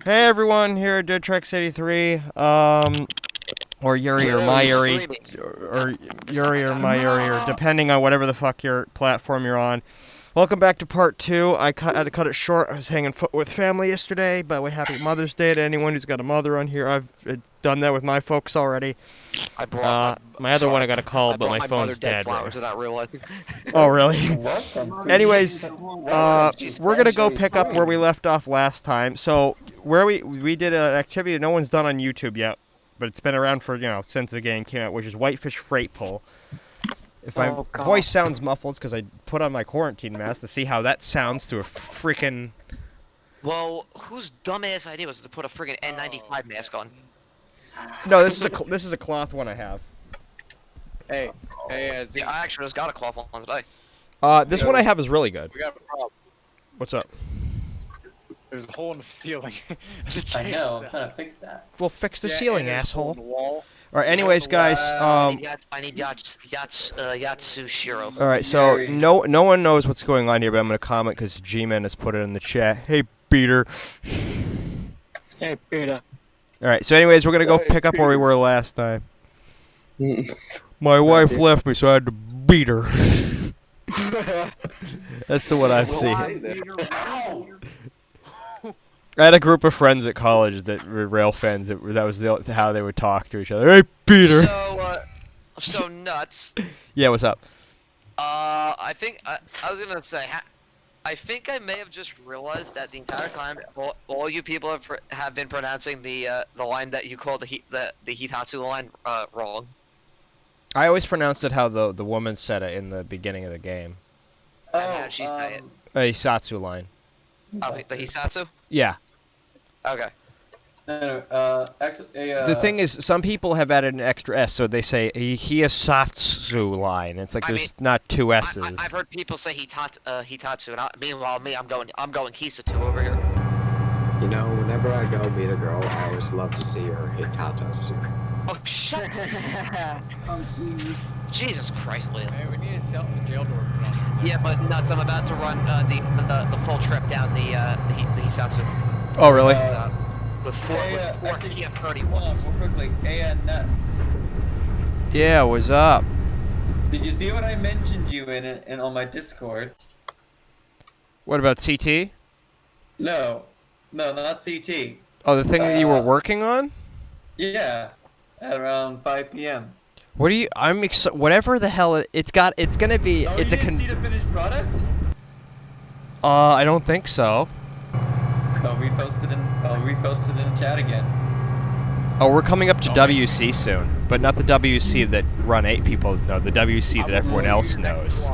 Hey everyone, here at DeadTrex83, or Yuri or my Yuri, or Yuri or my Yuri, or depending on whatever the fuck your platform you're on. Welcome back to part 2. I had to cut it short. I was hanging foot with family yesterday, but we happy Mother's Day to anyone who's got a mother on here. I've done that with my folks already. I brought my other one I got a call, but my my phone's dead dead. flowers without realizing. Oh, really? Welcome. Anyways, we're gonna go pick up where we left off last time. So where we did an activity that no one's done on YouTube yet, but it's been around for since the game came out, which is Whitefish Freight Pull. If my voice sounds muffled, it's because I put on my quarantine mask to see how that sounds through a freaking. Well, whose dumbass idea was to put a friggin' N95 mask on? No, this is a cloth one I have. Hey, Yeah, I actually just got a cloth one today. This one I have is really good. we got a problem. What's up? There's a hole in the ceiling. I know, I'm trying to fix that. We'll fix the ceiling, and there's a hole asshole. in the wall. All right. Anyways, guys. I need Yatsushiro. All right, so no one knows what's going on here, but I'm gonna comment because G-Man has put it in the chat. Hey, Peter. Hey, Peter. All right, so anyways, we're gonna go pick up where we were last time. My wife left me, so I had to beat her. That's the one I've seen. I had a group of friends at college that were rail fans. That was how they would talk to each other. Hey, Peter. So nuts. Yeah, what's up? I think I was gonna say. I think I may have just realized that the entire time, all you people have been pronouncing the line that you call the Hitatsu line wrong. I always pronounced it how the woman said it in the beginning of the game. And how'd she say it? A Satsu line. Oh, the Hisatsu? Yeah. Okay. Actually, The thing is, some people have added an extra S, so they say a Hiasatsu line. It's like there's not two S's. I've heard people say Hitatsu, and meanwhile, I'm going Hisatsu over here. You know, whenever I go meet a girl, I always love to see her hit tatas. Oh, shut up. Jesus Christ, Liam. Hey, we need to sell the jail door. Yeah, but nuts, I'm about to run the full trip down the Hisatsu. Oh, really? With four actually, TF-31s. More quickly, Nuts. Yeah, what's up? Did you see what I mentioned you in on my Discord? What about CT? No, not CT. Oh, the thing that you were working on? Yeah, at around 5 p.m. What do you? Whatever the hell it's got. It's gonna be. Oh, It's you a didn't see the finished product? I don't think so. I'll repost it in the chat again. Oh, we're coming up to WC soon, but not the WC that Run 8 people know. The WC that everyone else knows.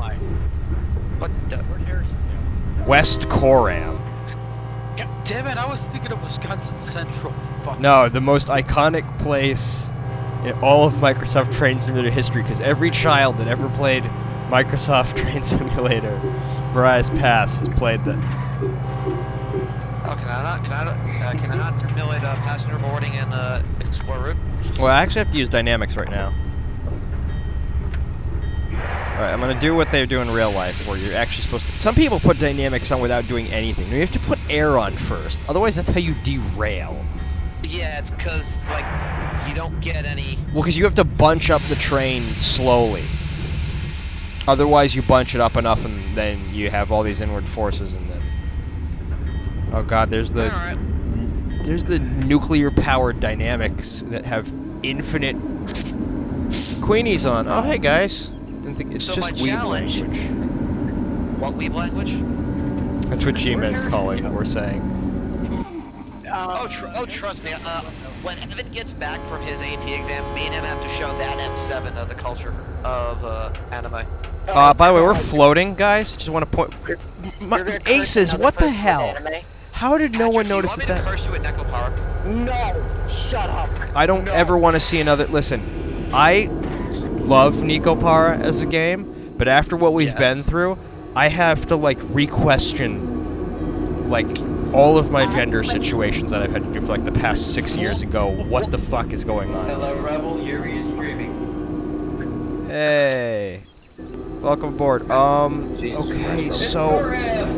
What the? Where'd Harrison go? West Coram. God damn it, I was thinking of Wisconsin Central. Fuck. No, the most iconic place in all of Microsoft Train Simulator history, because every child that ever played Microsoft Train Simulator, Mariah's Pass, has played that. Oh, can I not simulate passenger boarding and explore route? Well, I actually have to use dynamics right now. Alright, I'm gonna do what they do in real life, where you're actually supposed to. Some people put dynamics on without doing anything. You have to put air on first, otherwise that's how you derail. Yeah, it's because like you don't get any. Well, because you have to bunch up the train slowly. Otherwise, you bunch it up enough, and then you have all these inward forces, and then. Oh God, there's the nuclear-powered dynamics that have infinite Queenies on. Oh, hey guys. Didn't think it's So just my weeb challenge- language. What weeb language? That's what G-Man's calling what we're saying. Trust me. When Evan gets back from his AP exams, me and him have to show that M7 of the culture of anime. By the way, we're floating, guys. Just want to point. Aces, what the hell? How did no one notice that? that? Do you want me to curse you at Neko Power? No! Shut up! I don't ever want to see another. Listen, I love Nico Para as a game, but after what we've been through, I have to like re-question like all of my gender situations that I've had to do for like the past 6 years and go, what the fuck is going on? Hello, Rebel. Yuri is streaming. Hey. Welcome aboard. Jesus Okay, Christ. so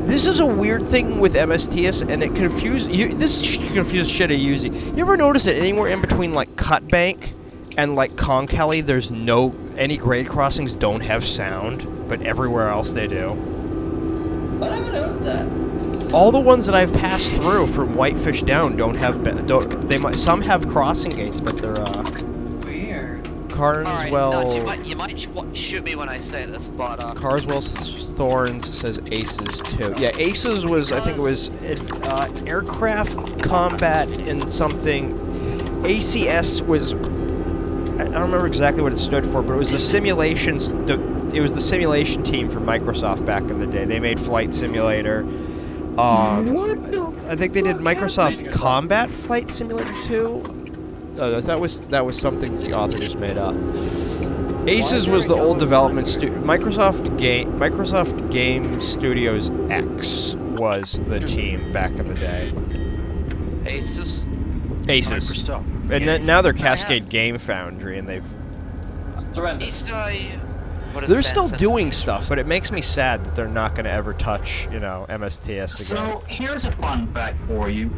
this is a weird thing with MSTS, and it confuses you. This confuses shit out of you. You ever notice that anywhere in between like Cut Bank and like Conkelly, there's any grade crossings don't have sound, but everywhere else they do. But I haven't noticed that. All the ones that I've passed through from Whitefish down some have crossing gates, but they're Weird. Carswell. Nuts, you might shoot me when I say this, but Carswell Thorns says Aces too. Yeah, Aces was, I think it was aircraft combat and something. ACS was, I don't remember exactly what it stood for, but it was the simulations. It was the simulation team for Microsoft back in the day. They made Flight Simulator. I think they did Microsoft Combat Flight Simulator 2. That was something the author just made up. Aces was the old development Microsoft Game Studios X was the team back in the day. Aces. Microsoft. And then, now they're Cascade Game Foundry, and they've. They're still doing stuff, but it makes me sad that they're not going to ever touch, MSTS again. So here's a fun fact for you.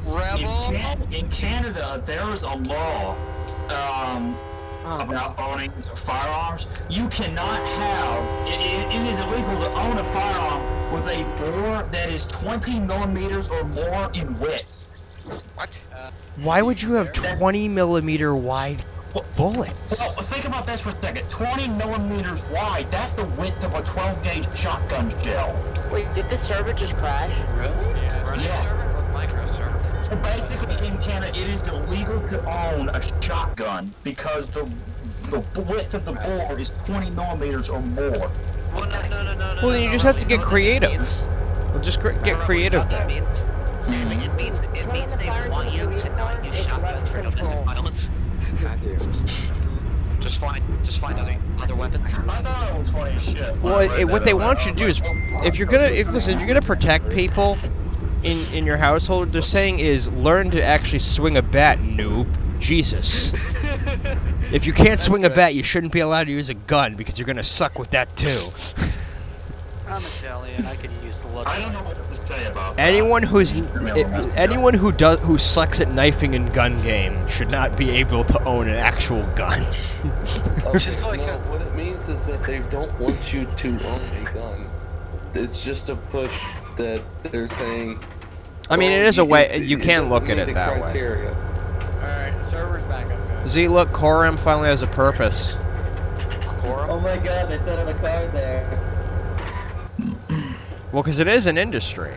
In Canada, there is a law about owning firearms. You cannot have. It is illegal to own a firearm with a bore that is 20 millimeters or more in width. What? Why would you have 20 millimeter wide bullets? Well, think about this for a second. 20 millimeters wide, that's the width of a 12 gauge shotgun shell. Wait, did the server just crash? Really? Yeah. Server or micro server? So basically in Canada, it is illegal to own a shotgun because the width of the bore is 20 millimeters or more. Well, no. Well, then you just have to get creative. Well, just get creative That then. means. It means they want you to not use shotguns for domestic violence. Just find other weapons. I thought it was funny as shit. Well, what they want you to do is, if you're gonna protect people in your household, they're saying is learn to actually swing a bat, noob. Jesus. If you can't swing a bat, you shouldn't be allowed to use a gun because you're gonna suck with that too. I'm Italian. I could use the look. I don't know what to say about that. Anyone who sucks at knifing in gun game should not be able to own an actual gun. Just like no, what it means is that they don't want you to own a gun. It's just a push that they're saying. I mean, it is a way you can look at it that way. Alright, server's back up, guys. Z, look, Coram finally has a purpose. Oh my god, they set up a card there. Well, because it is an industry.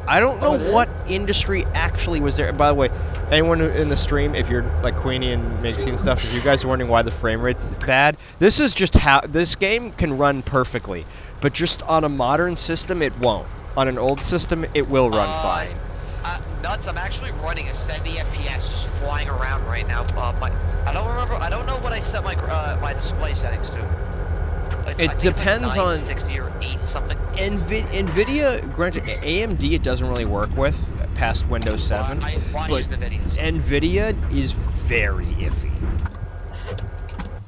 I don't know what industry actually was there. By the way, anyone in the stream, if you're like Queenie and Mixie and stuff, if you guys are wondering why the frame rate's bad, this is just how this game can run perfectly. But just on a modern system, it won't. On an old system, it will run fine. Nuts, I'm actually running a 70 FPS just flying around right now. I don't know what I set my display settings to. It depends on 60 or 8 something. NVIDIA, granted, AMD it doesn't really work with past Windows 7. I use the videos. NVIDIA is very iffy.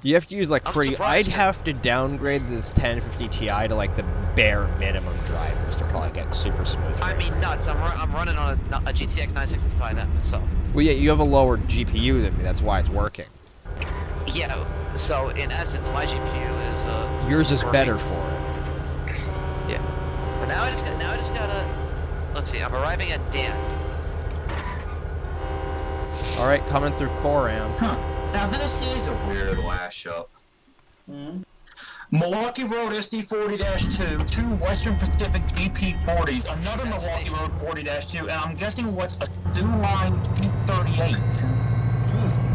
You have to use like I'd have to downgrade this 1050 Ti to like the bare minimum drivers to probably get super smooth. I mean, nuts. I'm running on a GTX 965 so. Well, yeah, you have a lower GPU than me. That's why it's working. Yeah. So in essence, my GPU is yours is working. better for it. Yeah. But now I just gotta. Let's see. I'm arriving at Dan. All right, coming through Coram. Huh. Now this is a weird mashup. Milwaukee Road SD40-2, two Western Pacific GP40s, another Milwaukee Road 40-2, and I'm guessing what's a two-line G38.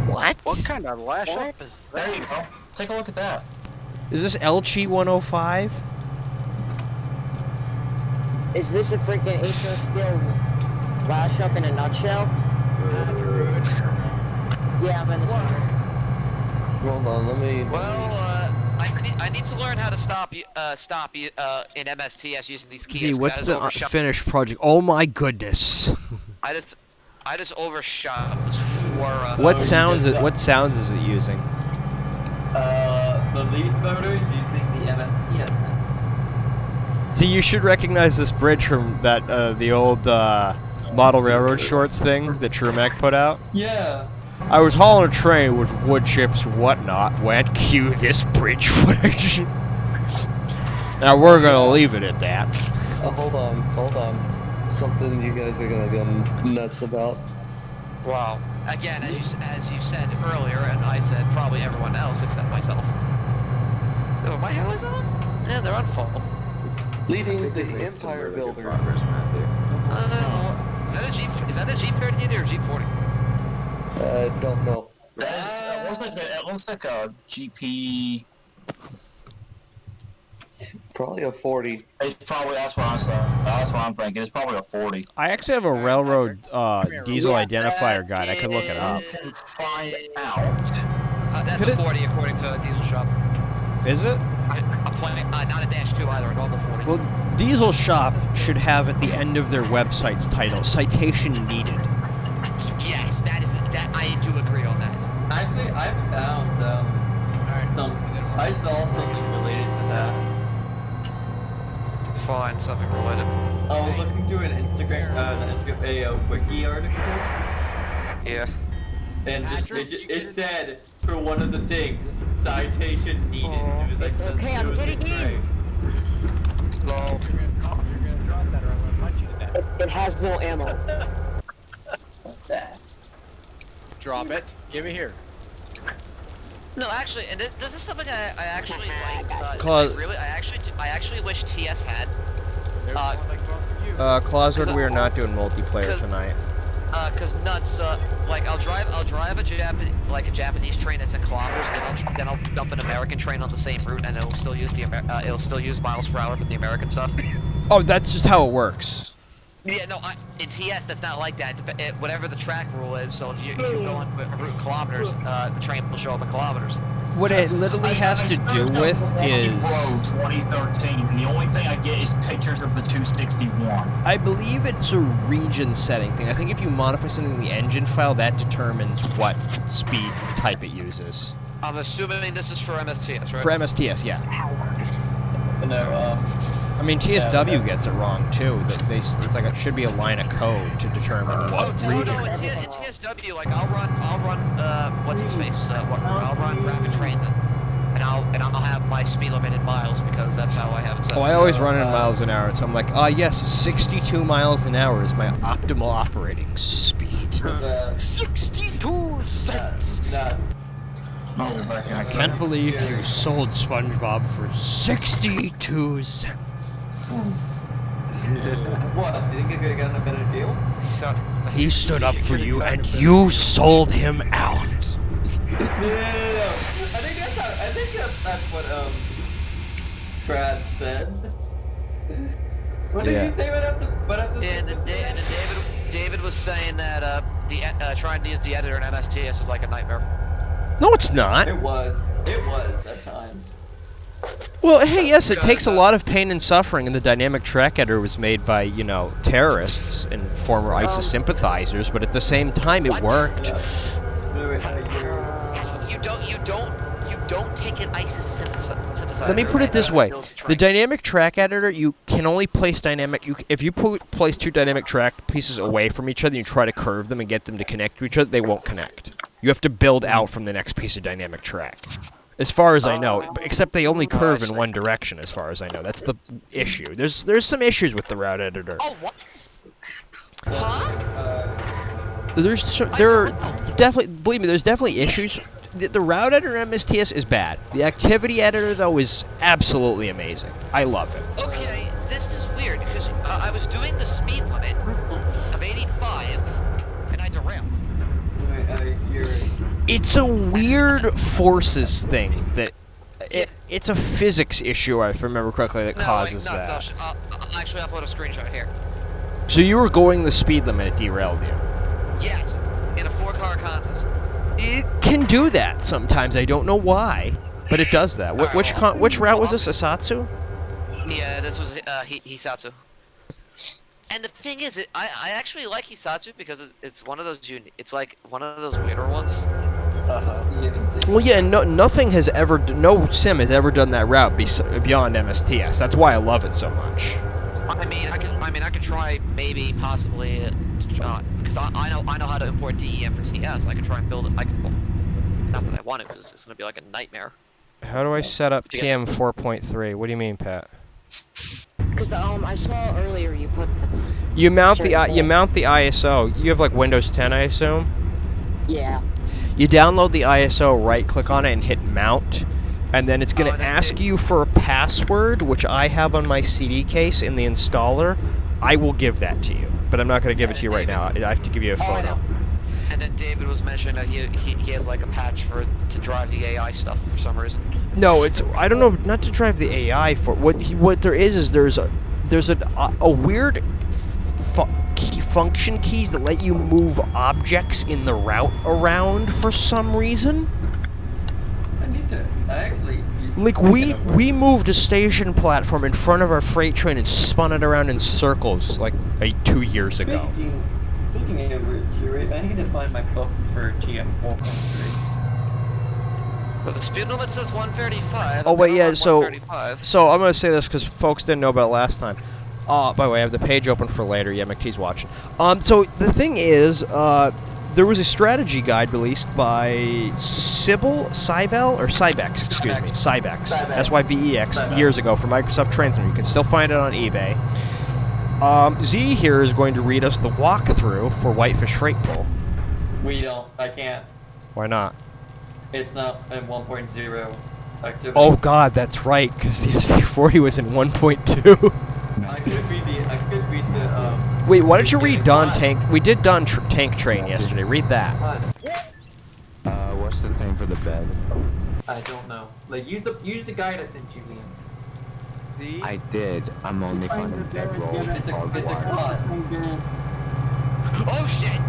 What? What kind of lash up is that? There you go. Take a look at that. Is this LG 105? Is this a freaking HR skill lash up in a nutshell? Yeah, I'm in the center. Hold on, let me. Well, I need to learn how to stop in MSTS using these keys. Gee, what's the finished project? Oh my goodness. I just overshot this for. What sounds is it using? The lead motor is using the MSTS. See, you should recognize this bridge from that the old model railroad shorts thing that Trumac put out. Yeah. I was hauling a train with wood chips and whatnot when cue this bridge footage. Now we're gonna leave it at that. Hold on. Something you guys are gonna go nuts about. Wow. Again, as you said earlier, and I said probably everyone else except myself. Oh, my headlights on? Yeah, they're on full. Leading the Empire Builder. Progress, Matthew. Is that a G38 or a G40? Don't know. It looks like a GP. Probably a 40. It's probably that's what I'm saying. That's what I'm thinking. It's probably a 40. I actually have a railroad diesel identifier guide. I could look it up. Find out. That's a 40 according to Diesel Shop. Is it? A point, not a -2 either, a normal 40. Well, Diesel Shop should have at the end of their website's title, citation needed. Yes, that I do agree on that. Actually, I found I saw something related to that. Fine, something related. I was looking through a wiki article, Yeah. and it said for one of the things, citation needed. It was like It's okay, I'm getting in. Lol. It has no ammo. Drop it. Give it here. No, actually, and this is something I actually like. Claus- I actually wish TS had. Clauswood, we are not doing multiplayer tonight. Cause nuts. Like I'll drive a Japanese train that's in kilometers, then I'll dump an American train on the same route, and it'll still use miles per hour from the American stuff. Oh, that's just how it works. Yeah, no, in TS that's not like that. Whatever the track rule is, so if you go on a route in kilometers, the train will show up in kilometers. What it literally has to do with is... Road 2013, and the only thing I get is pictures of the 261. I believe it's a region setting thing. I think if you modify something in the engine file, that determines what speed type it uses. I'm assuming this is for MSTS, right? For MSTS, yeah. No, I mean, TSW gets it wrong too. That it's like it should be a line of code to determine what region. No, in TSW, like I'll run, what's its face? I'll run rapid transit, and I'll have my speed limit in miles because that's how I have it set. Oh, I always run in miles an hour, so I'm like, yes, 62 miles an hour is my optimal operating speed. 62 cents. I can't believe you sold SpongeBob for 62 cents. what? You think you could have gotten a better deal? He stood up for you, and you sold him out. No. I think that's what Brad said. What did he say right after? Yeah, and then David was saying that trying to use the editor in MSTS is like a nightmare. No, it's not. It was at times. Well, hey, yes, it takes a lot of pain and suffering, and the dynamic track editor was made by, terrorists and former ISIS sympathizers, but at the same time, it worked. You don't take an ISIS sympathizer. Let me put it this way: the dynamic track editor, you can only place if you place two dynamic track pieces away from each other, and you try to curve them and get them to connect to each other, they won't connect. You have to build out from the next piece of dynamic track. As far as I know, except they only curve in one direction, as far as I know. That's the issue. There's some issues with the route editor. Oh, what? Huh? There are definitely, believe me, there's definitely issues. The route editor in MSTS is bad. The activity editor, though, is absolutely amazing. I love it. Okay, this is weird, because I was doing the speed limit of 85, and I derailed. It's a weird forces thing that... It's a physics issue, if I remember correctly, that causes that. I'll actually upload a screenshot here. So you were going the speed limit, it derailed you? Yes, in a 4-car consist. It can do that sometimes. I don't know why, but it does that. Which route was this? Asatsu? Yeah, this was Hisatsu. And the thing is, I actually like Hisatsu because it's one of those it's like one of those weirder ones. Well, yeah, and nothing has ever, no sim has ever done that route beyond MSTS. That's why I love it so much. I mean, I could try maybe possibly, because I know how to import DEM for TS. I could try and build it. Well, not that I want it, because it's gonna be like a nightmare. How do I set up TM 4.3? What do you mean, Pat? Because I saw earlier you put. You mount the ISO. You have like Windows 10, I assume. Yeah. You download the ISO, right-click on it, and hit Mount, and then it's going to ask you for a password, which I have on my CD case in the installer. I will give that to you, but I'm not going to give it to you right now. I have to give you a photo. And then David was mentioning that he has like a patch to drive the AI stuff for some reason. No, it's I don't know, not to drive the AI for what there is there's a weird function keys that let you move objects in the route around for some reason. I actually. Like we moved a station platform in front of our freight train and spun it around in circles like 2 years ago. Speaking of which, I need to find my book for TM 4.3. But the speed limit says 135. Oh wait, yeah. So I'm 135. gonna say this because folks didn't know about it last time. By the way, I have the page open for later. Yeah, McT's watching. So the thing is, there was a strategy guide released by Cybex, excuse me, Cybex, SYBEX, years ago for Microsoft Transmitter. You can still find it on eBay. Z here is going to read us the walkthrough for Whitefish Freight Pool. I can't. Why not? It's not in 1.0 activity. Oh god, that's right, because the SD40 was in 1.2. I could read the, Wait, why don't you read Don Tank? We did Don Tank Train yesterday. Read that. What's the thing for the bed? I don't know. Like, use the guide I sent you, Liam. See? I did. I'm only finding bed roll. It's a cod. Oh shit!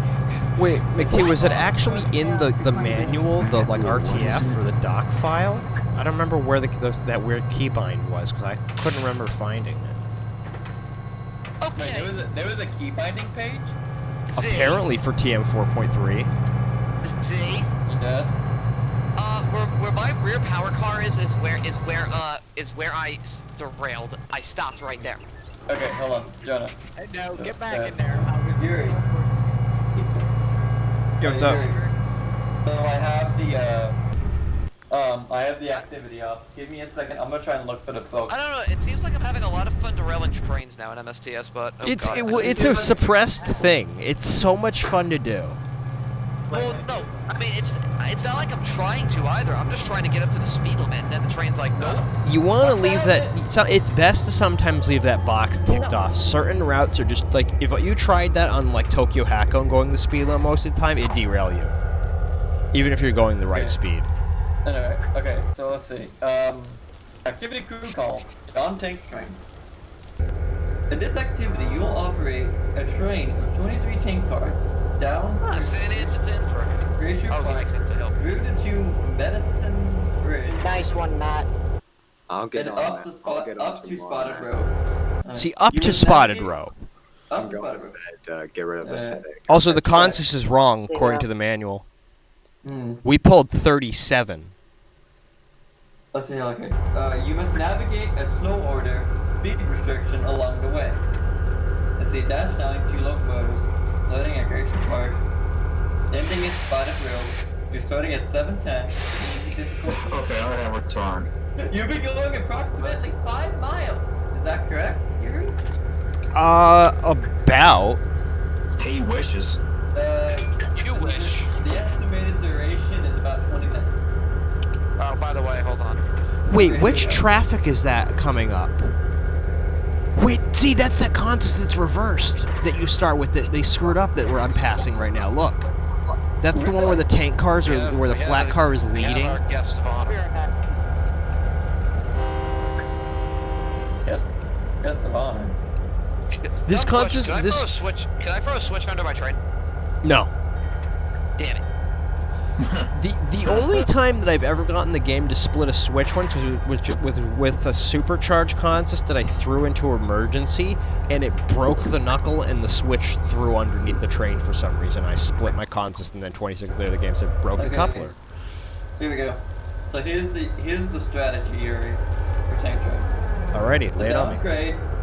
Wait, McT, was it actually in the manual, the like RTF or the doc file? I don't remember where that weird keybind was because I couldn't remember finding it. Okay. Wait, there was a key binding page? Z. Apparently for TM 4.3. Z. Yes. Where my rear power car is where I derailed. I stopped right there. Okay, hold on, Jonah. No, get back in there. I was Yuri. What's up? So I have the activity up. Give me a second. I'm gonna try and look for the book. I don't know. It seems like I'm having a lot of fun derailing trains now in MSTS, but It's a suppressed thing. It's so much fun to do. Well, no. I mean, it's not like I'm trying to either. I'm just trying to get up to the speed limit, and then the train's like, nope. You want to leave that. So it's best to sometimes leave that box ticked off. Certain routes are just like if you tried that on like Tokyo Hakko and going the speed limit most of the time, it'd derail you, even if you're going the right speed. Anyway, okay, so let's see. Activity crew call on tank train. In this activity, you'll operate a train with 23 tank cars down San Antonio. Glacier Park through the to Medicine Bridge. Nice one, Matt. I'll get and on up that. up to Spotted Road. See, up to Spotted Row. Up I'm to going Spotted Road. to bed, get rid of this headache. Also, the consensus is wrong according to the manual. We pulled 37. Let's see, okay. You must navigate a slow order speed restriction along the way. Let's see, dash 9, 2 locomotives, starting at Glacier Park, ending at Spotted Road. You're starting at 710. Easy difficulty. Okay, alright, we're torn. You've been going approximately 5 miles. Is that correct, Yuri? About. He wishes. You wish. The estimated duration is about 20 minutes. Oh, by the way, hold on. Wait, which traffic is that coming up? Wait, see, that's that consensus that's reversed that you start with. They screwed up that I'm passing right now. Look. That's the one where the tank cars are, where the flat car is leading. Our guest of honor. Guest of honor. This Dumb consensus, question. Can I throw a switch under my train? No. Damn it. The only time that I've ever gotten the game to split a switch once was with a supercharge consist that I threw into emergency, and it broke the knuckle and the switch threw underneath the train for some reason. I split my consist, and then 20 seconds later the game said broken coupler. Here we go. So here's the strategy, Yuri, for tank train. Alrighty, lay it on me.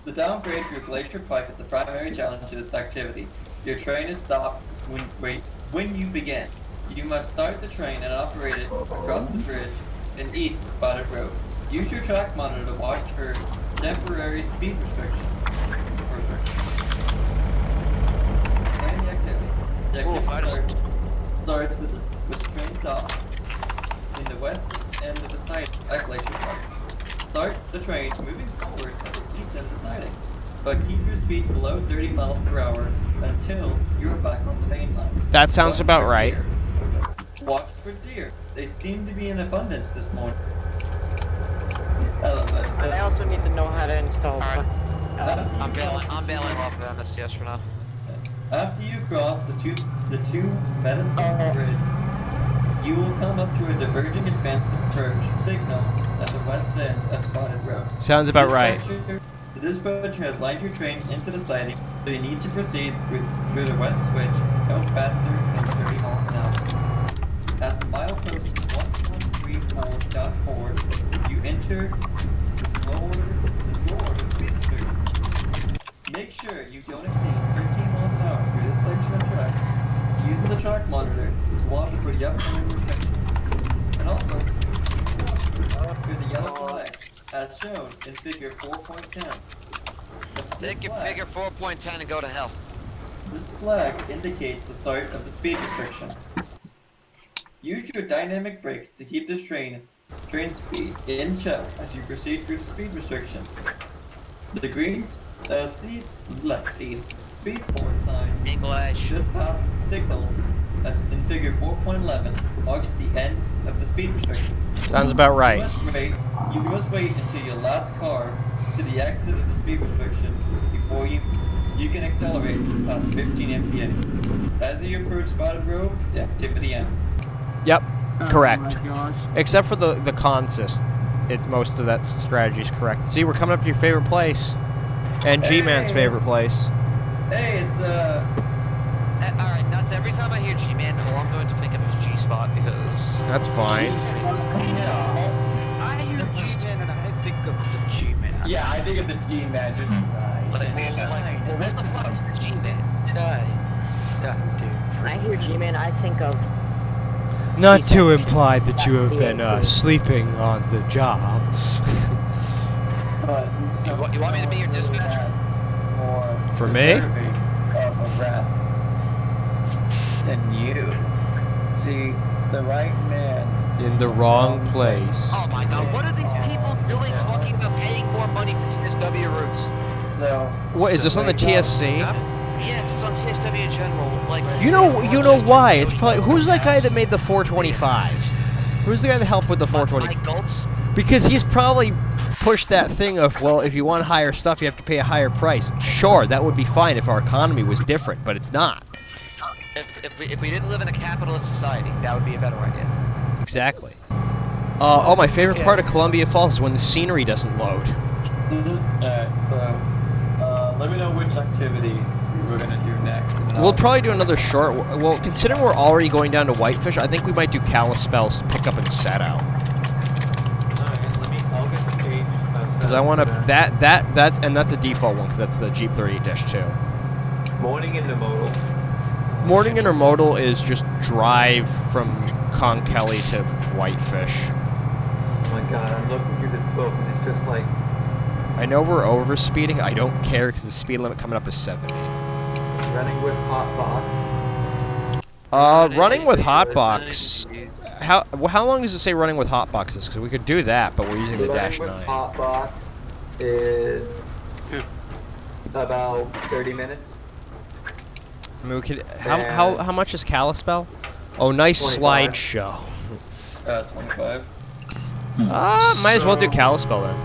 The downgrade for Glacier Pike is the primary challenge to this activity. Your train is stopped when you begin. You must start the train and operate it across the bridge in east spotted road. Use your track monitor to watch for temporary speed restriction. Plan the activity. The activity starts with the train stop in the west end of the site at Glacier Park. Start the train moving forward at the east end of the siding, but keep your speed below 30 miles per hour until you're back on the main line. That sounds about right. Watch for deer. They seem to be in abundance this morning. I love that. And I also need to know how to install. I'm bailing off of MSCS for now. After you cross the two Medicine Bridge, you will come up to a diverging advanced approach signal at the west end of Spotted Road. Sounds about right. The dispatcher has lined your train into the siding, so you need to proceed through the west switch, no faster than 30 miles an hour. At the milepost 1134.4, you enter the slow order speed restriction. Make sure you don't exceed 13 miles an hour through this section of track, using the track monitor to watch for the upcoming restriction. And also, through the yellow flag, as shown in figure 4.10. Take your figure 4.10 and go to hell. This flag indicates the start of the speed restriction. Use your dynamic brakes to keep this train speed in check as you proceed through the speed restriction. The green speedboard sign English. just past the signal in figure 4.11 marks the end of the speed restriction. Sounds about right. You must wait until your last car to the exit of the speed restriction before you can accelerate past 15 mph. As you approach Spotted Road, the activity ends. Yep, correct. Except for the consist. Most of that strategy is correct. See, we're coming up to your favorite place. And G-Man's favorite place. Hey, it's Alright, nuts. Every time I hear G-Man, all I'm going to think of is G-Spot because... That's fine. I hear G-Man and I think of the G-Man. yeah, I think of the G-Man just well, what the fuck is the G-Man? When I hear G-Man, I think of. Not to imply that you have been sleeping on the job. But You want me to be your dispatcher? For me? Of arrest than you. See, the right man. In the wrong place. Oh my god, what are these people doing talking about paying more money for TSW routes? So. What is this on the TSC? Yeah, it's on TSW in general. Like You know why? It's probably who's that guy that made the 425? Who's the guy that helped with the 420? Mike Goltz. Because he's probably pushed that thing of, well, if you want higher stuff, you have to pay a higher price. Sure, that would be fine if our economy was different, but it's not. If we didn't live in a capitalist society, that would be a better idea. Exactly. Oh, my favorite part of Columbia Falls is when the scenery doesn't load. Alright, so let me know which activity we're gonna do next. We'll probably do another short. Well, considering we're already going down to Whitefish, I think we might do Kalispell's pick up and set out. I'll get the page. Because I want to that's a default one because that's the Jeep 38-2. Morning intermodal. Morning intermodal is just drive from Conkelly to Whitefish. Oh my god, I'm looking through this book and it's just like I know we're over speeding. I don't care because the speed limit coming up is 70. running with hotbox. Running with hotbox. How long does it say running with hotboxes? Because we could do that, but we're using the Dash 9. Hotbox is about 30 minutes. I mean, we could. How much is Kalispell? Oh, nice 25. slideshow. 25. Might as well do Kalispell then.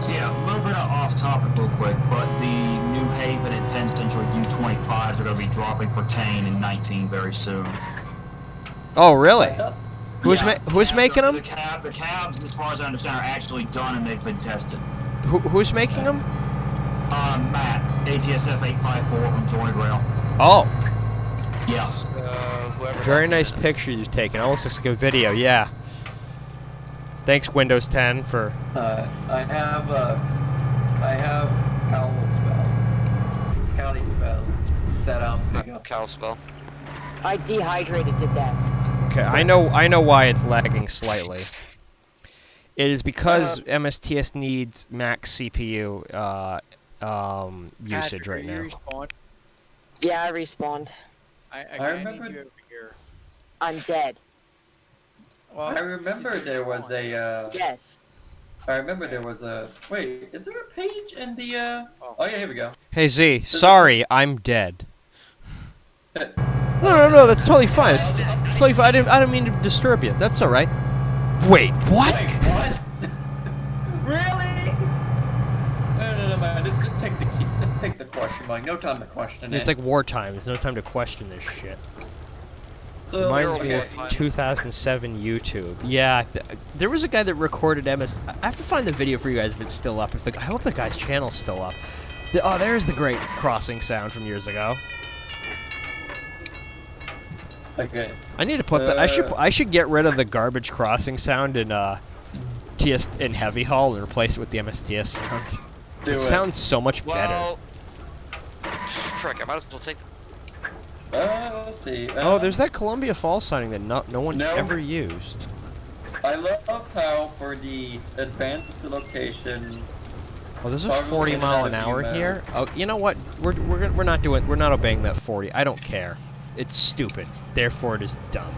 So yeah, a little bit off topic real quick, but the New Haven and Penn Central U-25s are going to be dropping for Tane in 19 very soon. Oh, really? Who's Yeah, who's cabs making are- them? The cabs, as far as I understand, are actually done and they've been tested. Who's making them? Matt, ATSF 854 from Joy Rail. Oh, Yeah. Whoever. very helped me nice with this. picture you've taken. Almost looks like a video. Yeah. Thanks, Windows 10, for. I have Cali spell set up. Cowspell. I dehydrated to death. Okay, I know why it's lagging slightly. It is because MSTS needs max CPU usage right now. Respawn. Yeah, I respawned. I remember- need you over here. I'm dead. Well, I remember there was a. Yes. I remember there was a. Wait, is there a page in the? Oh yeah, here we go. Hey Z, sorry, I'm dead. No, that's totally fine. It's totally fine. I didn't mean to disturb you. That's all right. Wait, what? Wait, what? Really? No, man. Just take the key. Just take the question mark. No time to question it. It's like wartime. There's no time to question this shit. so, Reminds me okay. of 2007 YouTube. Yeah, there was a guy that recorded MS. I have to find the video for you guys if it's still up. I hope the guy's channel's still up. Oh, there's the great crossing sound from years ago. Okay. I need to put that. I should get rid of the garbage crossing sound in TS in Heavy Haul and replace it with the MSTS sound. Do It it. sounds so much better. Well, frick, I might as well take. Let's see. Oh, there's that Columbia Falls signing that no one No. ever used. I love how for the advanced location. Oh, there's a Toggle 40 in and mile out an of hour view here. Oh, you know what? We're not obeying that 40. I don't care. It's stupid. Therefore, it is dumb.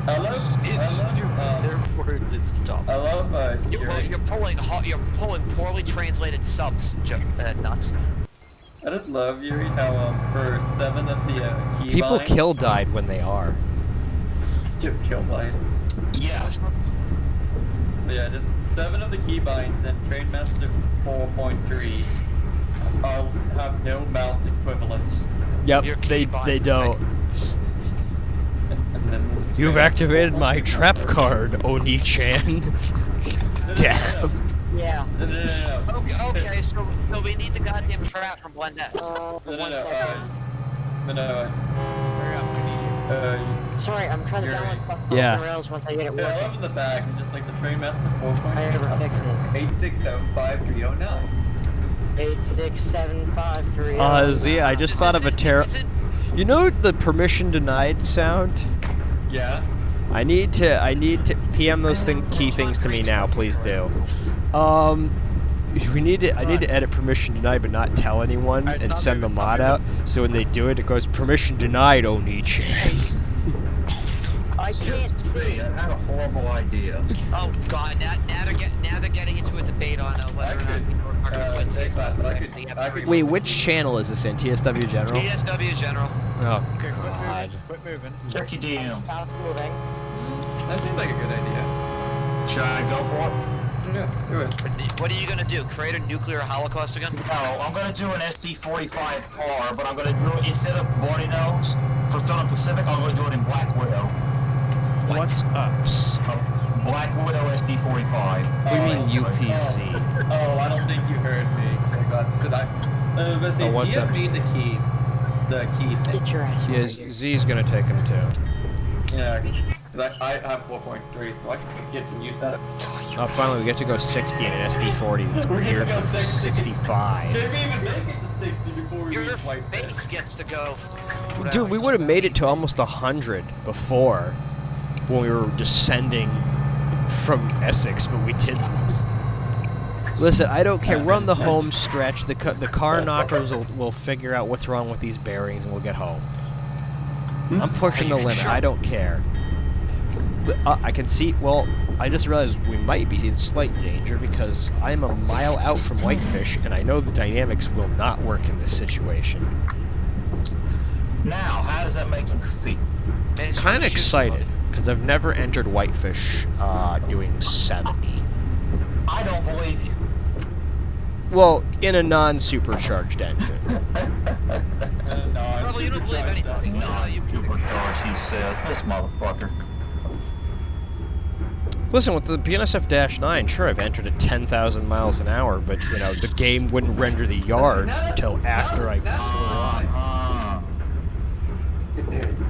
I love. therefore it's dumb. I love. You're pulling poorly translated subs, nuts. I just love Yuri how for 7 of the key People binds- kill died when they are. Just kill bind. Yeah. But yeah, just 7 of the keybinds and Trainmaster 4.3 have no mouse equivalent. Yep, Your they keybinds don't. And then the You've Trainmaster activated my 4.3 trap card, Oni-chan. Damn. Yeah. No. Okay, so we need the goddamn trap from Blend S. No. Hurry up, I need Sorry, I'm trying to Yuri. download stuff Yeah. on the rails once I get it Yeah, I working. love in the back, just like the Trainmaster I never 4.3 fixed it. 8675309. 86753. Z, I just thought of a You know the permission denied sound? Yeah. I need to PM those key things to me now, please do. I need to edit permission denied but not tell anyone Alright, and stop send the moving, mod stop out. So when they do it, it goes permission denied, Oni-chan. I can't see. I had a horrible idea. Oh god, now they're getting into a debate on whether or not I could- Wait, which channel is this in? TSW General? TSW General. Oh Okay, god. quit moving. Check your DM. Stop moving. That seems like a good idea. Should I go for it? Yeah, do it. What are you gonna do? Create a nuclear holocaust again? No, I'm gonna do an SD45R, but I'm gonna do it instead of body nose for Stone Pacific. I'm gonna do it in Black Widow. What's ups? Black Widow SD45. What do you mean UPZ? Oh, I don't think you heard me. I got to sit. I was gonna say, what's do you up? read the keys? The key thing. Get your ass Yeah, over here. Z's gonna take him too. Yeah, because I have 4.3, so I can get to use that. Oh, finally, we get to go 60 in an SD40 that's We get to geared go for 60. 65. Did we even make it to 60 before we Your reached White face gets to go. Dude, we would have made it to almost 100 before when we were descending from Essex, but we didn't. Listen, I don't care. Run the home stretch. The car knockers will figure out what's wrong with these bearings, and we'll get home. I'm pushing the limit. I don't care. I can see. Well, I just realized we might be in slight danger because I'm a mile out from Whitefish, and I know the dynamics will not work in this situation. Now, how does that make you feel? Kind of excited because I've never entered Whitefish doing 70. I don't believe you. Well, in a non-supercharged engine. No, Well, you know don't believe anybody. Nah, you supercharged, he says. This motherfucker. Listen, with the BNSF-9, sure, I've entered at 10,000 miles an hour, but, you know, the game wouldn't render the yard until after I flew.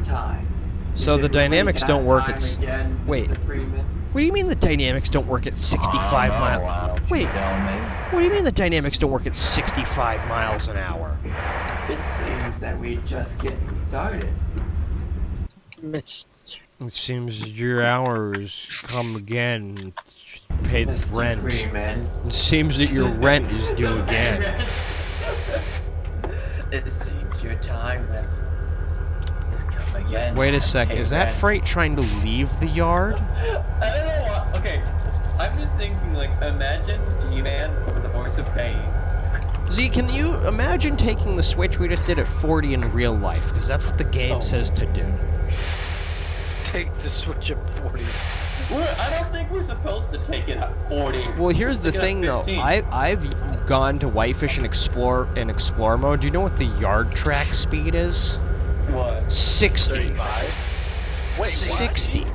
Time. So the dynamics don't work at... Again, Wait. Mr. Freeman. What do you mean the dynamics don't work at 65 miles? Wait, what do you mean the dynamics don't work at 65 miles an hour? It seems that we just getting started. Mr. It seems your hours come again. Pay the Mr. rent. Freeman. It seems that your rent is due again. It seems your time has come again. Wait a second, is that Rent. freight trying to leave the yard? I don't know what. Okay, I'm just thinking, like, imagine G-Man with the voice of pain. Z, can you imagine taking the switch we just did at 40 in real life? Because that's what the game says to do. Take the switch at 40. I don't think we're supposed to take it at 40. Well, here's the Take it at thing, though. 15. I've gone to Whitefish and explore mode. Do you know what the yard track speed is? What? 60. 35? Wait, 60.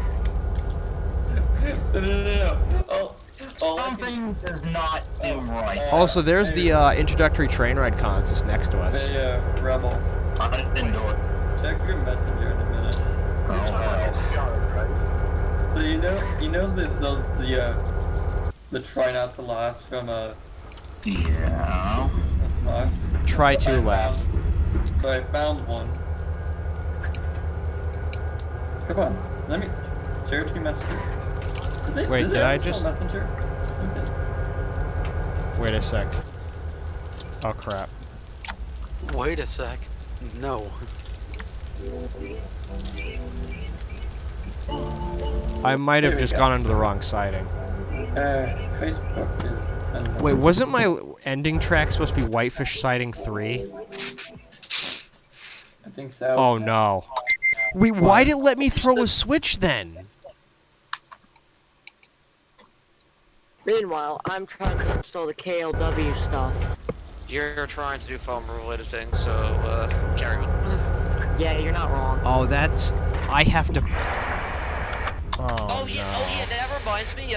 No. Oh, Something does not seem right. Also, there's the introductory train ride consist next to us. Hey, Rebel. I didn't do it. Check your messenger in a minute. Oh, hell. So you know the try not to laugh from Yeah. Smosh. Try to laugh. So I found one. Come on, let me share it to your messenger. Wait, did I ever just- spell messenger? Okay. Wait a sec. Oh crap. Wait a sec. No. I might have Here we just go. gone onto the wrong siding. Facebook is. Wait, wasn't my ending track supposed to be Whitefish siding 3? I think so. Oh no. Wait, why did it let me throw a switch then? Meanwhile, I'm trying to install the KLW stuff. You're trying to do phone-related things, so carry on. Yeah, you're not wrong. Oh, that's... I have to... Oh yeah, that reminds me.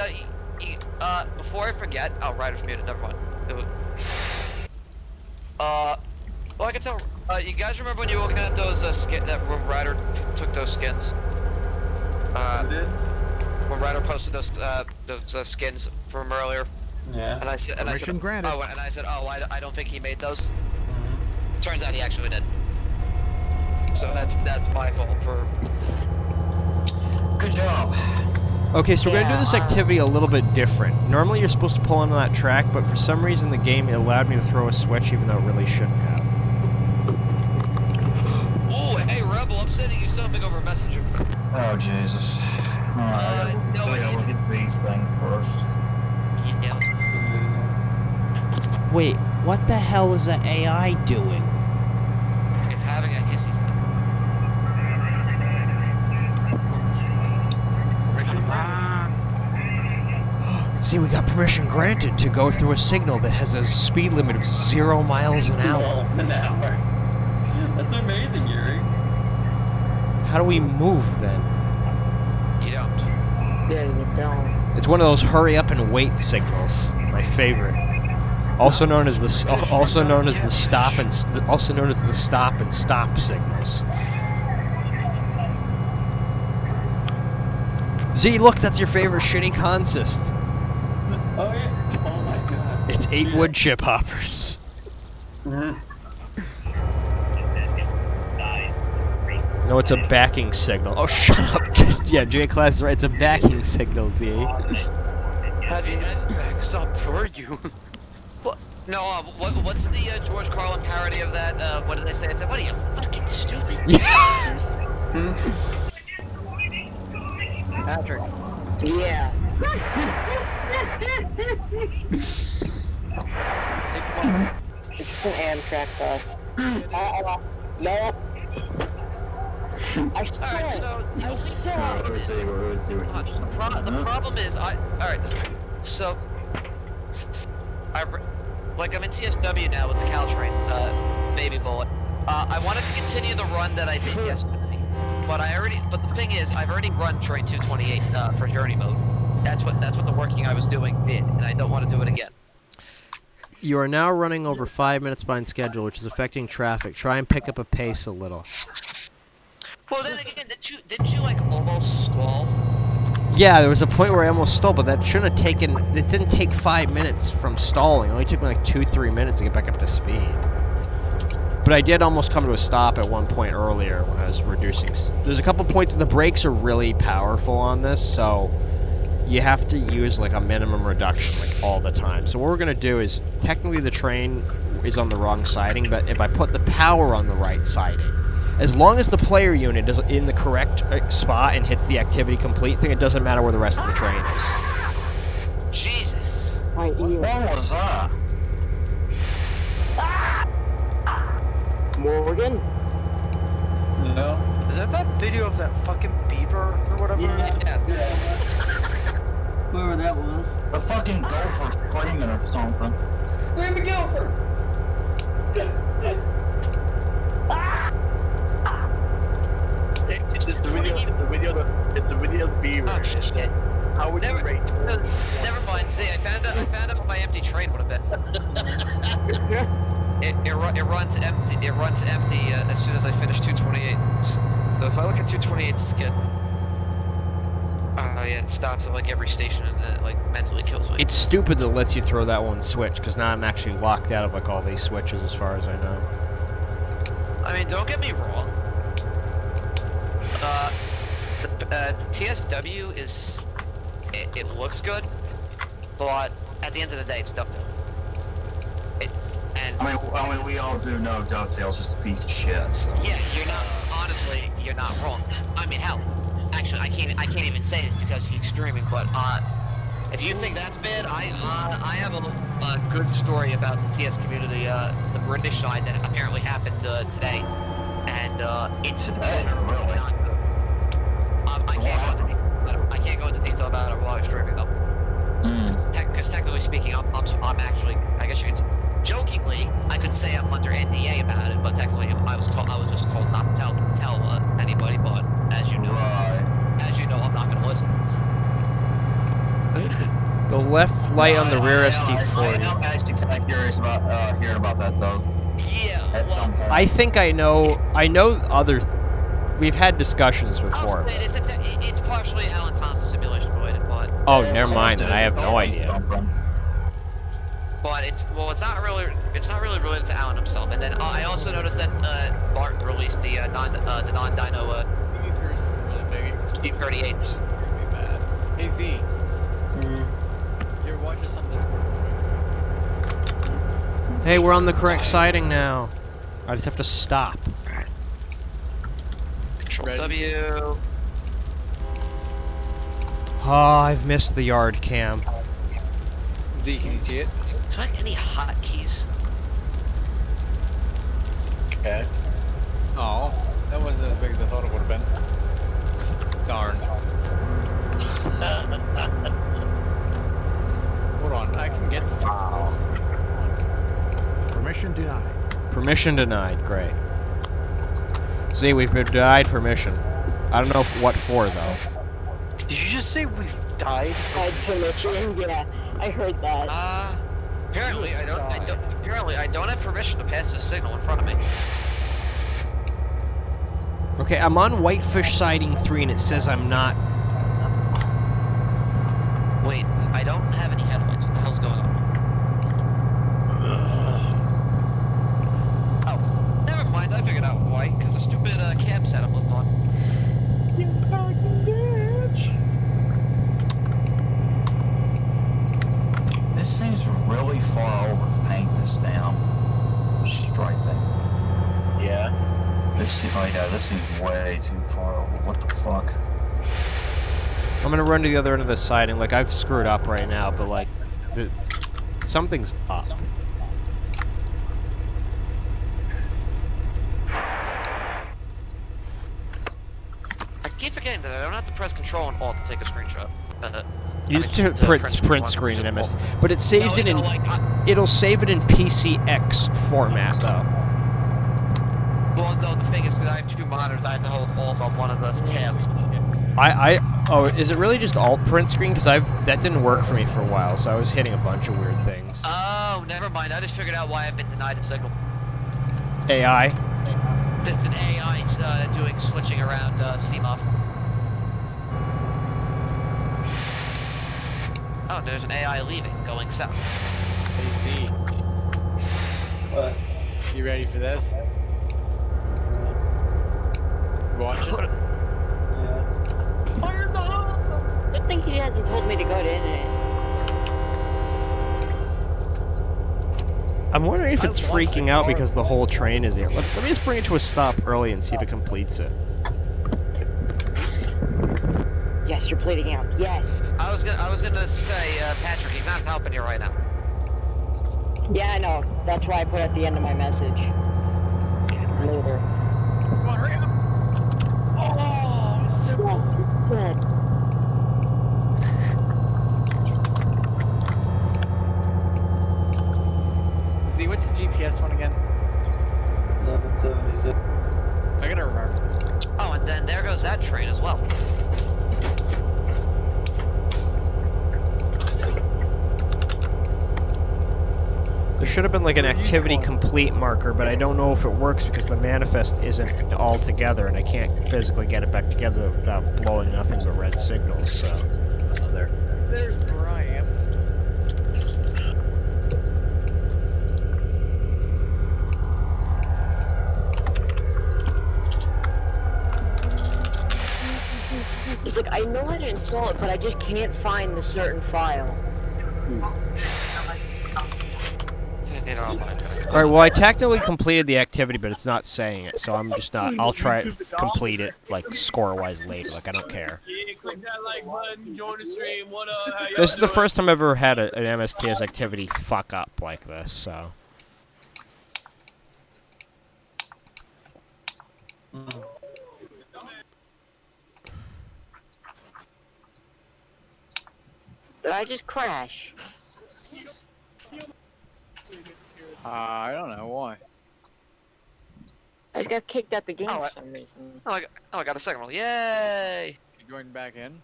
Before I forget, oh, Ryder's muted. Never mind. It was. Well, I can tell. You guys remember when you were looking at those skin that when Ryder took those skins? You did? When Ryder posted those skins from earlier, Yeah. and I said, oh, and I said, oh, I don't think he made those. Mhm. Turns out he actually did. So that's my fault for. Good job. Okay, so we're gonna do this activity a little bit different. Normally you're supposed to pull onto that track, but for some reason the game allowed me to throw a switch even though it really shouldn't have. Ooh, hey Rebel, I'm sending you something over Messenger. Oh, Jesus. Alright, no, so yeah, it's- look at these things first. Yeah. Wait, what the hell is the AI doing? It's having a hissy fit. See, we got permission granted to go through a signal that has a speed limit of 0 miles an hour. Miles an hour. That's amazing, Yuri. How do we move then? You don't. Yeah, you don't. It's one of those hurry up and wait signals. My favorite. Also known as the stop and stop signals. Z, look, that's your favorite shitty consist. Oh yeah. Oh my god. It's 8 wood chip hoppers. No, it's a backing signal. Oh, shut up. Yeah, J Class is right. It's a backing signal, Z. Have you? Backs up for you. What? No. What's the George Carlin parody of that? What did they say? It said, "What are you fucking stupid?" Patrick. Yeah. Take the ball. It's an Amtrak bus. No. I saw All right. it. So I saw it. the problem is, all right. So, I'm in CSW now with the Caltrain, Baby Bullet. I wanted to continue the run that I did yesterday, but But the thing is, I've already run train 228 for journey mode. That's what the working I was doing did, and I don't want to do it again. You are now running over 5 minutes behind schedule, which is affecting traffic. Try and pick up a pace a little. Well, then again, didn't you like almost stall? Yeah, there was a point where I almost stalled, but that shouldn't have taken. It didn't take 5 minutes from stalling. It only took me like 2-3 minutes to get back up to speed. But I did almost come to a stop at one point earlier when I was reducing. There's a couple points. The brakes are really powerful on this, so you have to use like a minimum reduction like all the time. So what we're gonna do is technically the train is on the wrong siding, but if I put the power on the right siding, as long as the player unit is in the correct spot and hits the activity complete thing, it doesn't matter where the rest of the train is. Jesus. Right, What was that? Morgan? No. Is that video of that fucking beaver or whatever? Yeah. Whoever that was. A fucking gopher screaming or something. Screaming gopher! It's a video of beaver. Oh shit. How would you rate? Never mind. See, I found out what my empty train would have been. It runs empty. It runs empty as soon as I finish 228. So if I look at 228's skid, oh yeah, it stops at like every station and it like mentally kills me. It's stupid that it lets you throw that one switch, because now I'm actually locked out of like all these switches as far as I know. I mean, don't get me wrong. TSW is it looks good, but at the end of the day, it's Dovetail. I mean, we all do know Dovetail's just a piece of shit. So. Yeah, you're not wrong. I mean, hell, actually, I can't even say this because he's streaming, but if you think that's bad, I have a good story about the TS community, the British side that apparently happened today, and it's Today, really? not good. I can't go into detail about it while I'm streaming though. Because technically speaking, I'm actually, I guess you could, jokingly, I could say I'm under NDA about it, but technically I was just told not to tell anybody. But as you know, I'm not gonna listen. The left light on the rear I SD40. am actually kind of curious about hearing about that though. Yeah, At some point. I think I know other. We've had discussions before. I'll say this, it's partially Alan Thompson simulation related, but Oh, never mind. Then I have no idea. but it's not really related to Alan himself. And then I also noticed that Martin released the non-dyno Deep 38s. Hey Z, you're watching some of this. Hey, we're on the correct siding now. I just have to stop. Control Ready? W. Oh, I've missed the yard cam. Z, can you see it? Do I have any hotkeys? Okay. Oh, that wasn't as big as I thought it would have been. Darn. Hold on, I can get some. Permission denied. Permission denied. Great. See, we've been denied permission. I don't know what for though. Did you just say we've died? Permission? Yeah, I heard that. Apparently I don't have permission to pass this signal in front of me. Okay, I'm on Whitefish siding 3 and it says I'm not. Wait, I don't have any headlights. What the hell's going on? Oh, never mind. I figured out why. Because the stupid cam setup wasn't on. You fucking bitch. This seems really far over to paint this down. Striping. Yeah. This seems way too far over. What the fuck? I'm gonna run to the other end of the siding. Like I've screwed up right now, but like, something's up. I keep forgetting that I don't have to press Control and Alt to take a screenshot. You just hit print screen and MS, but it saves it in. It'll save it in PCX format though. have two monitors. I have to hold Alt on one of the tabs. Oh, is it really just alt print screen? Because that didn't work for me for a while, so I was hitting a bunch of weird things. Oh, never mind. I just figured out why I've been denied a signal. AI? There's an AI doing switching around CMOF. Oh, there's an AI leaving, going south. Hey, Z, What? you ready for this? Watch it. Yeah. Fire in the hole! Good thing he hasn't told me to go to internet. I'm wondering if it's I want freaking my out car. because the whole train is here. Let me just bring it to a stop early and see if it completes it. Yes, you're bleeding out. Yes. I was gonna say, Patrick, he's not helping you right now. Yeah, I know. That's why I put at the end of my message. Later. Come on, hurry up! Oh, so Yes, it's dead. Z, what's the GPS one again? 1176. I gotta remember. Oh, and then there goes that train as well. There should have been like an activity complete marker, but I don't know if it works because the manifest isn't all together and I can't physically get it back together without blowing nothing but red signals, so. There's where I am. It's like, I know how to install it, but I just can't find the certain file. Alright, well I technically completed the activity, but it's not saying it, so I'm just not, I'll try it, complete it, like, score-wise later, like, I don't care. Click that like button, join the stream, what up, how y'all This is the doing? first time I've ever had an MSTS activity fuck up like this, so. Did I just crash? I don't know why. I just got kicked out the game Oh, for some reason. I got a signal. Yay! You going back in?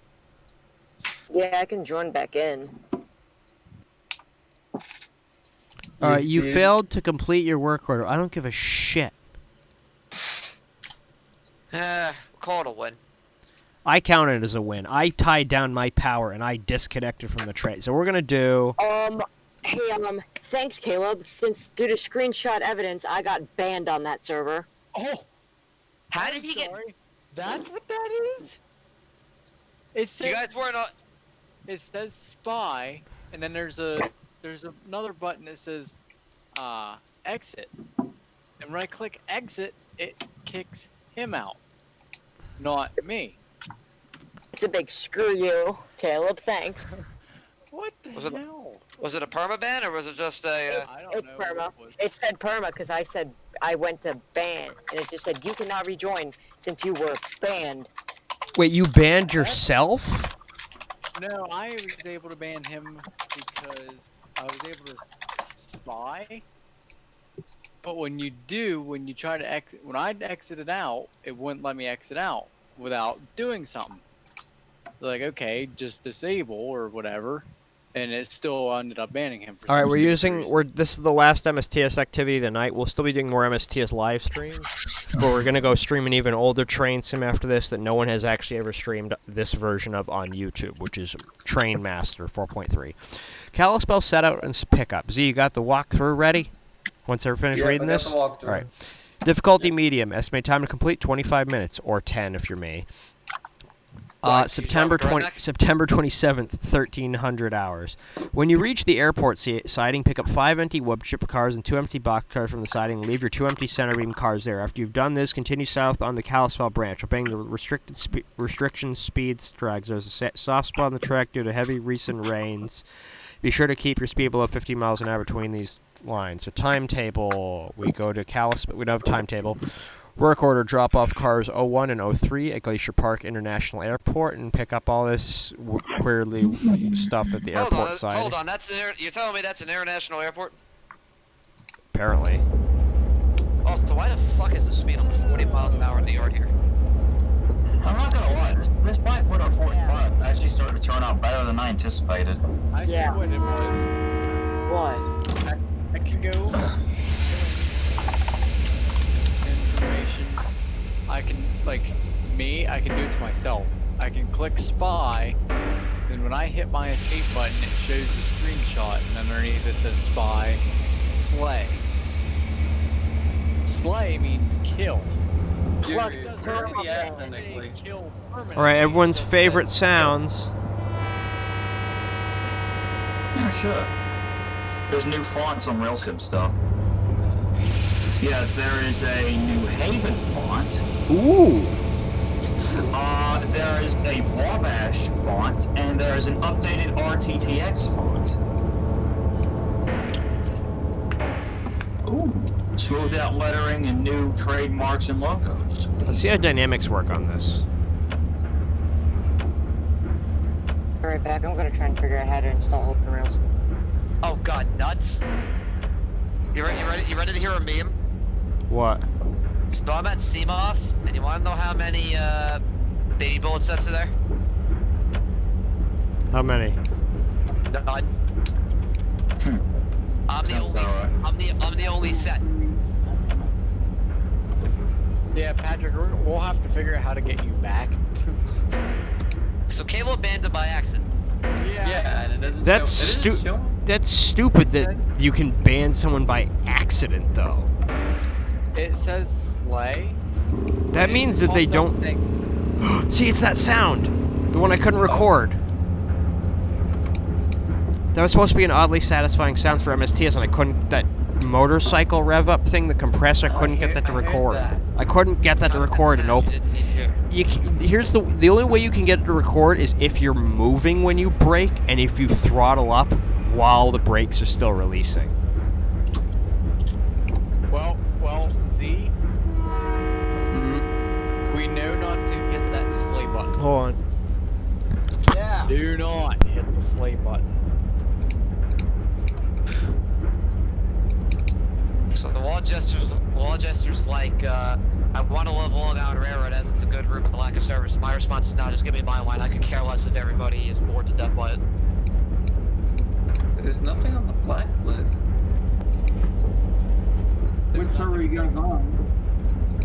Yeah, I can join back in. Alright, you see- failed to complete your work order. I don't give a shit. Call it a win. I count it as a win. I tied down my power and I disconnected from the train. So we're gonna do... Hey, thanks, Caleb. Since due to screenshot evidence, I got banned on that server. Oh! How did he get? That's what that is? It says, You guys weren't on. it says spy, and then there's another button that says exit. And when I click exit, it kicks him out. Not me. It's a big screw you, Caleb. Thanks. What the Was it- hell? Was it a permaban or was it just a? I don't It's know. perma. What it was. It said perma because I said I went to ban, and it just said you cannot rejoin since you were banned. Wait, you banned yourself? No, I was able to ban him because I was able to spy. But when you try to exit, when I exited out, it wouldn't let me exit out without doing something. Like, okay, just disable or whatever, and it still ended up banning him. For Alright, some we're stupid using... reason. This is the last MSTS activity of the night. We'll still be doing more MSTS live streams. But we're gonna go stream an even older train sim after this that no one has actually ever streamed this version of on YouTube, which is Train Master 4.3. Kalispell set out and pick up. Z, you got the walkthrough ready? Once I finish Yeah, reading I got this? the walkthrough. Alright. Difficulty medium. Estimate time to complete 25 minutes, or 10 if you're me. September 27th, 1300 hours. When you reach the airport siding, pick up 5 empty wood chip cars and 2 empty box cars from the siding. Leave your 2 empty center beam cars there. After you've done this, continue south on the Kalispell branch, obeying the restriction speed strags. There's a soft spot on the track due to heavy recent rains. Be sure to keep your speed below 50 miles an hour between these lines. So timetable, we go to Kalispell. We don't have a timetable. Work order, drop off cars 01 and 03 at Glacier Park International Airport and pick up all this queerly stuff at the airport side. Hold on. You're telling me that's an international airport? Apparently. Also, why the fuck is the speed limit 40 miles an hour in the yard here? I'm not gonna lie, this bike with our 45 actually started to turn out better than I anticipated. I see Yeah. what it was. What? I can go information. I can I can do it to myself. I can click spy, then when I hit my escape button, it shows a screenshot, and underneath it says spy, slay. Slay means kill. Plus, Dude, it doesn't currently say technically. kill permanently. All right, everyone's it just favorite says sounds. Yeah, sure. There's new fonts on RailSim stuff. Yeah, there is a New Haven font. Ooh. There is a Wabash font, and there is an updated RTTX font. Ooh. Smoothed out lettering and new trademarks and logos. Let's see how dynamics work on this. Alright, back. I'm gonna try and figure out how to install OpenRails. Oh god, nuts. You ready to hear a meme? What? So I'm at CMOF, and you wanna know how many baby bullet sets are there? How many? None. I'm the only set. Yeah, Patrick, we'll have to figure out how to get you back. So Cable abandoned by accident. Yeah, and it doesn't That's show. It doesn't show. That's stupid that you can ban someone by accident, though. It says slay. That means that they don't. See, it's that sound, the one I couldn't record. That was supposed to be an oddly satisfying sounds for MSTS, and I couldn't. That motorcycle rev up thing, the compressor, couldn't get that to record. I couldn't get that to record, and open. Here's the only way you can get it to record is if you're moving when you brake, and if you throttle up while the brakes are still releasing. Well, Z. We know not to hit that slay button. Hold on. Yeah. Do not hit the slay button. So the wall gestures like, I want to live long on railroad as it's a good route with a lack of service. My response is now just give me my line. I could care less if everybody is bored to death by it. There's nothing on the blacklist. What server you got on?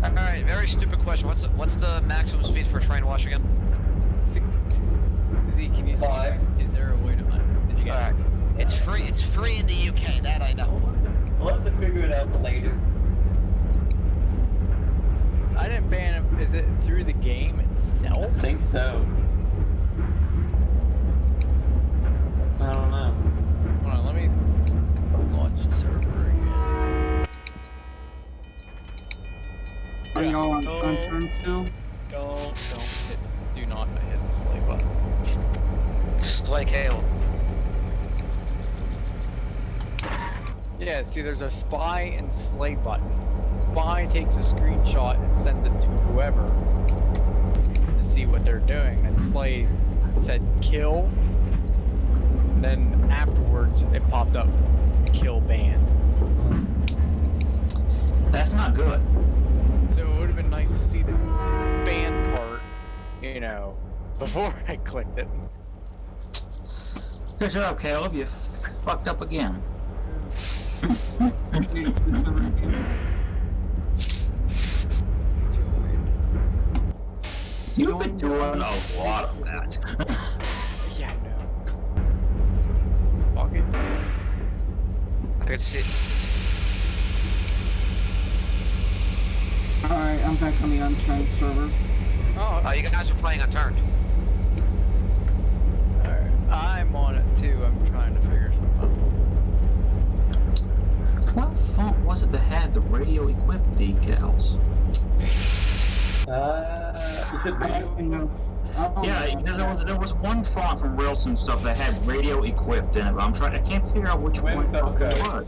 Alright, very stupid question. What's the maximum speed for a train wash again? Z, can you see? 5. Is there a way to did you get Alright. It's free in the UK, that I know. We'll have to figure it out later. I didn't ban him. Is it through the game itself? I think so. I don't know. Hold on, let me launch the server again. Are y'all on turn still? Don't hit. Do not hit the slay button. Slay Cable. Yeah, see, there's a spy and slay button. Spy takes a screenshot and sends it to whoever to see what they're doing. And slay said kill. Then afterwards, it popped up kill ban. That's not good. So it would have been nice to see the ban part, you know, before I clicked it. Good job, Caleb. You fucked up again. You've been doing a lot of that. Yeah, I know. Fuck it. I can see. Alright, I'm back on the unturned server. Oh, you guys are playing unturned. Alright, I'm on it too. I'm trying to figure something out. What font was it that had the radio equipped decals? You said radio? Yeah, because there was one font from RailSim stuff that had radio equipped in it, but I can't figure out which one it was.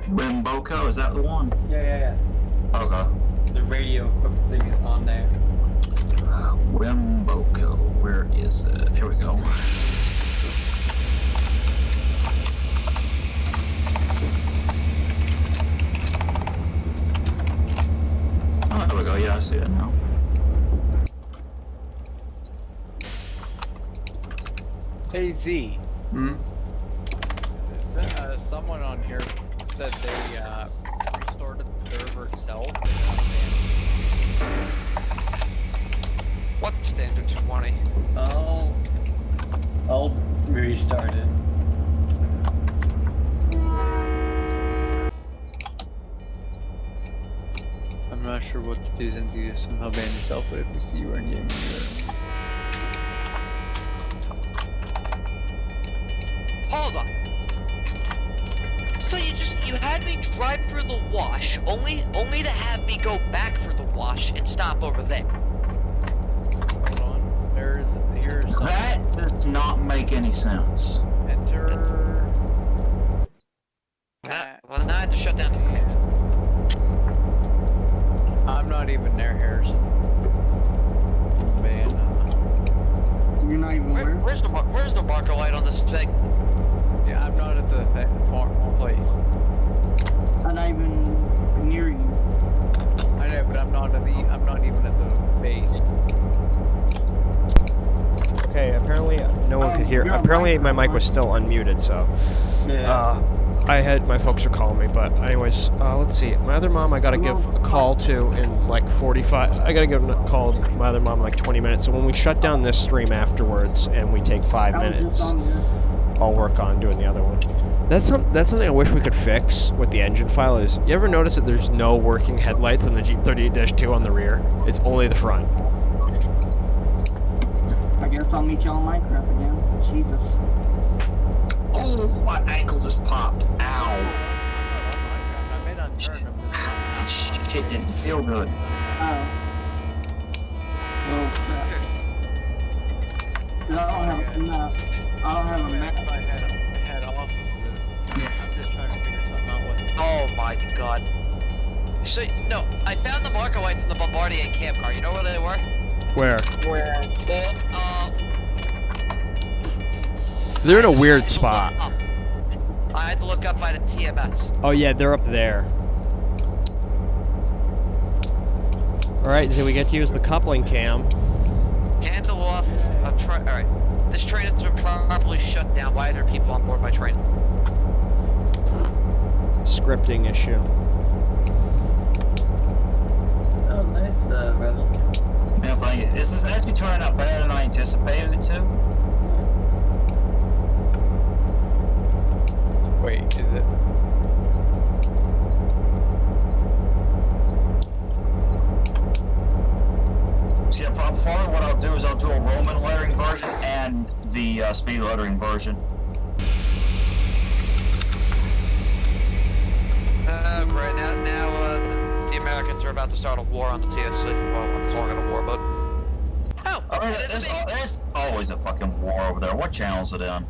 Wimboco, is that the one? Yeah. Okay. The radio equipped thing is on there. Wimboco, where is it? Here we go. Hey Z. Hmm? Someone on here said they restarted the server itself. What's standard 20? I'll restart it. I'm not sure what to do since you somehow banned yourself, but if we see you in game, Hold on. So you had me drive through the wash, only to have me go back for the wash and stop over there. hold on. Here's something. That does not make any sense. Enter. Well, now I have to shut down the game. I'm not even there, Harrison. Man, You're not even where? Where's the marker light on this thing? yeah, I'm not at the farm place. I'm not even near you. I know, but I'm not even at the base. Okay, apparently no one could hear. Apparently my mic was still unmuted, so my folks are calling me. But anyways, let's see. My other mom, I gotta give a call to in like 45. I gotta give a call to my other mom in like 20 minutes. So when we shut down this stream afterwards and we take 5 minutes, I'll work on doing the other one. That's something I wish we could fix with the engine file. Is you ever notice that there's no working headlights on the Jeep 38-2 on the rear? It's only the front. I guess I'll meet you on Minecraft again. Jesus. Oh, my ankle just popped. Ow. I may not turn them. Shit didn't feel good. Oh. Well, crap. 'Cause I don't have a map. I don't have a map. I had off of I'm just trying to figure something out with. Oh my god. So no, I found the marker lights in the Bombardier camp car. You know where they were? Where? Well, They're in a weird spot. I had to look up by the TMS. Oh yeah, they're up there. Alright, so we get to use the coupling cam. Handle off. I'm trying. All right. This train has been properly shut down. Why are there people on board my train? Scripting issue. Oh, nice, Rebel. Yeah, thank you. Is this actually turning out better than I anticipated it to? Wait, is it? See, probably what I'll do is I'll do a Roman lettering version and the speed lettering version. Great. Now the Americans are about to start a war on the TSC. Well, I'm calling it a war, but. Oh, There's always a fucking war over there. What channel is it in?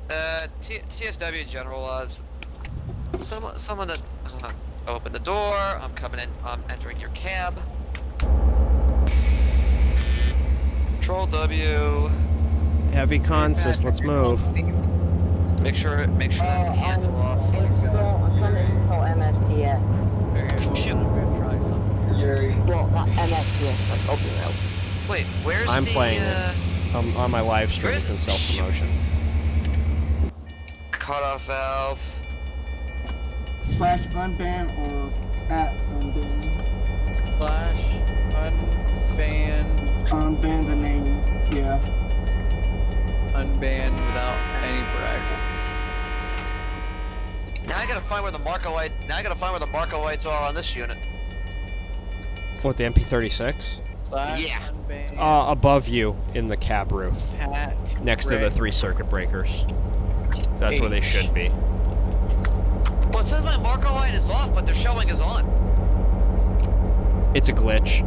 TSW General. Someone that open the door. I'm coming in. I'm entering your cab. Control W. Heavy consist, let's move. Make sure that's a handle off. I'm trying to install MSTS. Shoot. Yuri. Well, not MSTS, but Open Rails. Wait, where's I'm the, playing it. On my live stream, it's in self-promotion. Cutoff valve. / unban or @unban. / unban. Unban the name. Yeah. Unban without any brackets. Now I gotta find where the marker light. Now I gotta find where the marker lights are on this unit. What, the MP36? Yeah. Unban. Above you in the cab roof. Pat. Next to the 3 circuit breakers. That's where they should be. Well, it says my marker light is off, but they're showing as on. It's a glitch.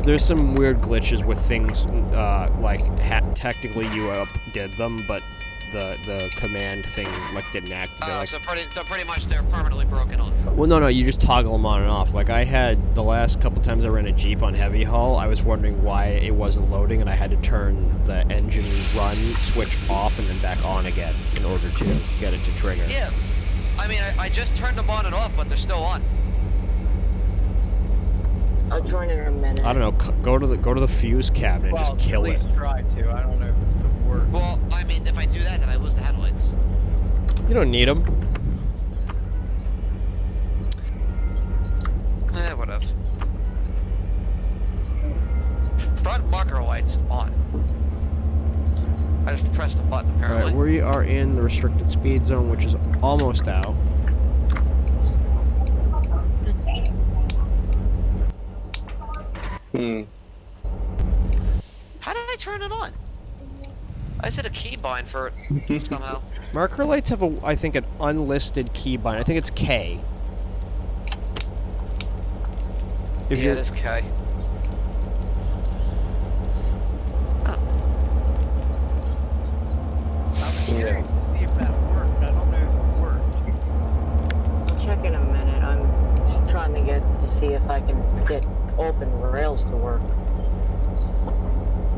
There's some weird glitches with things like technically you did them, but the command thing like didn't activate. Like, so pretty much they're permanently broken on. well, no, you just toggle them on and off. Like I had the last couple times I ran a Jeep on heavy hull, I was wondering why it wasn't loading, and I had to turn the engine run switch off and then back on again in order to get it to trigger. Yeah, I mean I just turned them on and off, but they're still on. I'll join in a minute. I don't know. Go to the fuse cabinet and Well, just kill at it. least try to. I don't know if it works. Well, I mean, if I do that, then I lose the headlights. You don't need them. Whatever. Front marker lights on. I just pressed the button, apparently. Alright, we are in the restricted speed zone, which is almost out. How did I turn it on? I set a keybind for it somehow. Marker lights have, I think, an unlisted keybind. I think it's K. If Yeah, it is K. I'm curious to see if that worked. I don't know if it worked. I'll check in a minute. I'm trying to see if I can get open rails to work.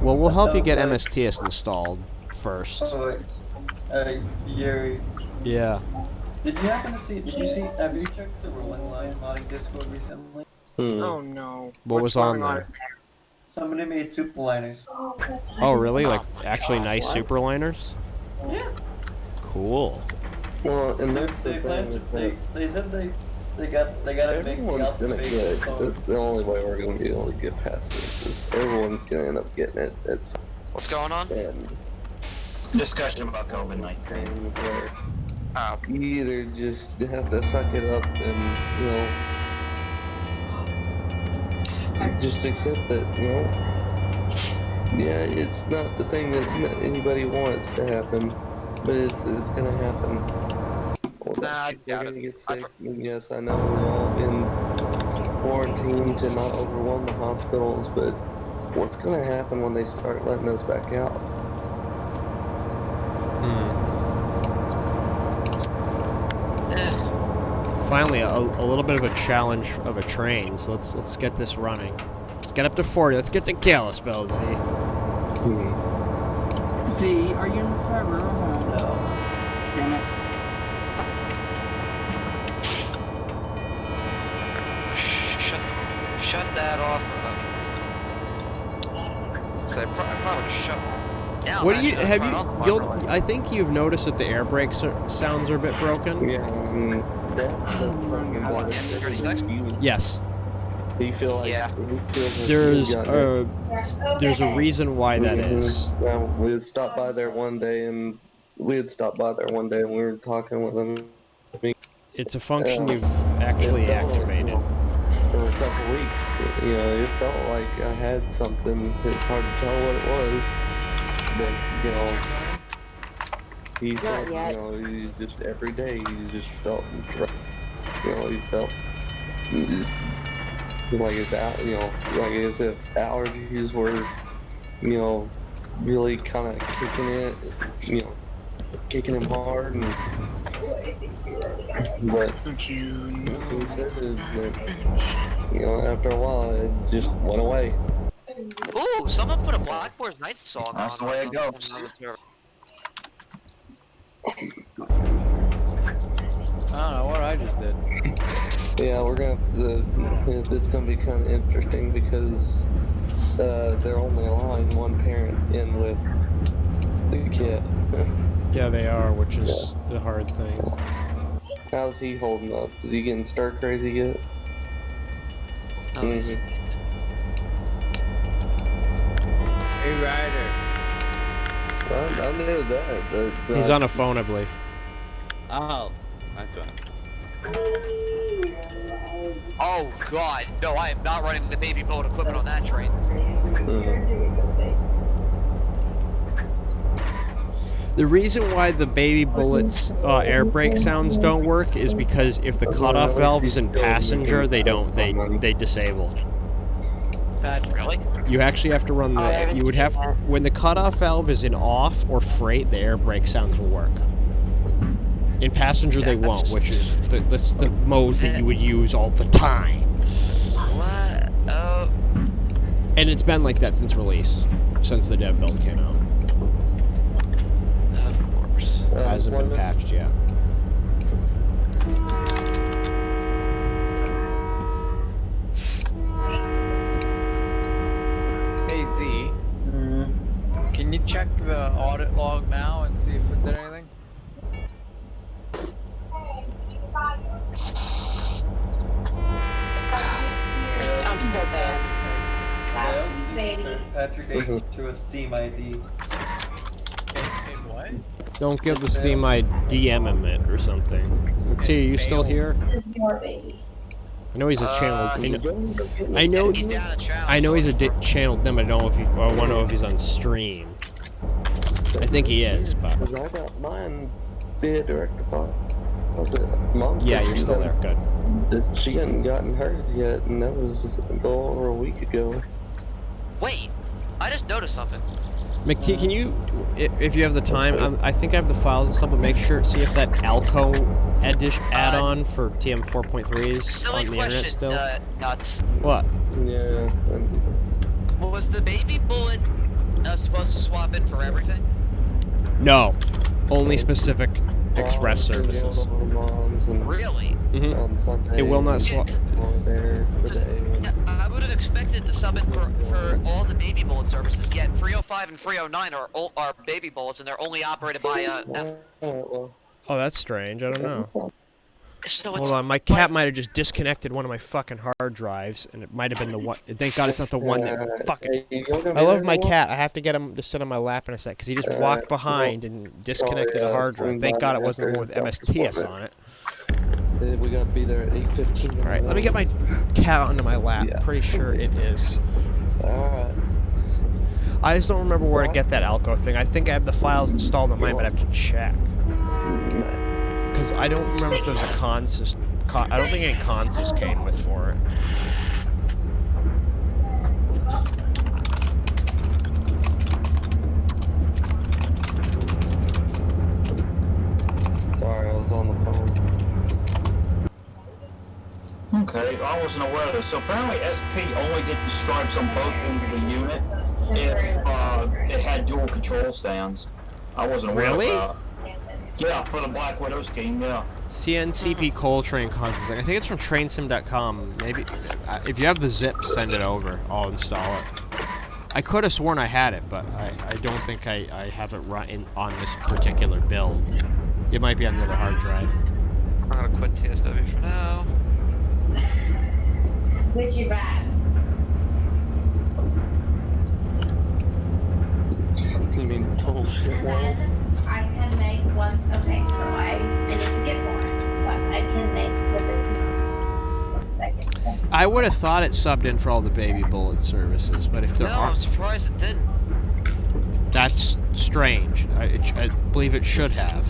Well, we'll help you get MSTS installed first. Oh, Yuri. Yeah. Did you happen to see, have you checked the rolling line modding Discord recently? Oh no. What was on there? Somebody made superliners. Oh, really? Like, actually nice superliners? Yeah. Cool. Well, and that's the They thing is that said they gotta make the everyone's gonna get it. That's the only way we're gonna be able to get past this. Is everyone's gonna end up getting it. It's What's going on? Discussion about COVID-19. where Oh. you either just have to suck it up and just accept that yeah, it's not the thing that anybody wants to happen, but it's gonna happen. Nah, I We're doubt gonna it. get sick. Yes, I know we've all been quarantined to not overwhelm the hospitals, but what's gonna happen when they start letting us back out? Finally, a little bit of a challenge of a train, so let's get this running. Let's get up to 40. Let's get to Kalispell, Z. Z, are you in the server? No. Damn it. Shut that off. So I probably just shut. Now What do you have you? I think you've noticed that the air brake sounds are a bit broken. Yeah, that's the thing about it. 36? Yes. You feel like There's a reason why that is. Yeah, we had stopped by there one day and we were talking with them. It's a function you've actually activated. For a couple weeks, it felt like I had something. It's hard to tell what it was, but he said, he just every day he just felt, he felt just like his like as if allergies were, really kind of kicking him hard, but he said that, after a while it just went away. Ooh, someone put a Blackboard's Night song on. That's the way it goes. I don't know what I just did. Yeah, we're gonna have to. It's gonna be kind of interesting because they're only allowing one parent in with the kid. Yeah, they are, which is the hard thing. How's he holding up? Is he getting stir crazy yet? Nice. Hey, Ryder. I knew that. But He's on a phone, I believe. Oh, okay. Oh God, no! I am not running the baby boat equipment on that train. The reason why the baby bullets air brake sounds don't work is because if the cutoff valve is in passenger, they disable. Really? You actually have to run the. You would have when the cutoff valve is in off or freight, the air brake sounds will work. In passenger, they won't, which is the mode that you would use all the time. What? Oh. And it's been like that since release, since the dev build came out. Of course. Hasn't been patched yet. check the audit log now and see if it did anything? I'm still banned. Patrick H to a Steam ID. In what? Don't give the Steam DM him it or something. T, are you still here? This is your baby. I know he's a channel. I He's know. down a channel. I know he's a channel dim. I don't know if he. I want to know if he's on stream. I think he is, but. I got mine being directed by. Was it Mom? Yeah, you're still there. Good. That she hadn't gotten hers yet, and that was a little over a week ago. Wait, I just noticed something. McT, can you, if you have the time, I think I have the files and stuff, but make sure, see if that Alco add-on for TM 4.3 is on the internet still. Nuts. What? Yeah. Was the baby bullet supposed to swap in for everything? No, only specific express services. Really? Mm-hmm. On Sunday, It will not swap. There for the day. I would have expected to sub in for all the baby bullet services, yet 305 and 309 are baby bullets, and they're only operated by Oh, that's strange. I don't know. So Hold on, my cat might have just disconnected one of my fucking hard drives, and it might have been the one. Thank God it's not the one that fucking. I love my cat. I have to get him to sit on my lap in a sec, because he just walked behind and disconnected a hard drive. Thank God it wasn't the one with MSTS on it. We gotta be there at 8:15. All right, let me get my cat onto my lap. Yeah. Pretty sure it is. Alright. I just don't remember where to get that Alco thing. I think I have the files installed on mine, but I have to check. Because I don't remember if there's a consist. I don't think any consist came with for it. Sorry, I was on the phone. Okay, I wasn't aware of this. So apparently SP only did stripes on both ends of the unit if it had dual control stands. I wasn't aware Really? of that. Yeah, for the Black Widow scheme, yeah. CNCP Coltrane consist. I think it's from trainsim.com. Maybe if you have the zip, send it over. I'll install it. I could have sworn I had it, but I don't think I have it run on this particular build. It might be on the other hard drive. I'm gonna quit TSW for now. Which you vibes. You mean total shit world? I can make one. Okay, so I need to get more, but I can make the business. 1 second. So. I would have thought it subbed in for all the baby bullet services, but if there No, are, I'm surprised it didn't. that's strange. I believe it should have.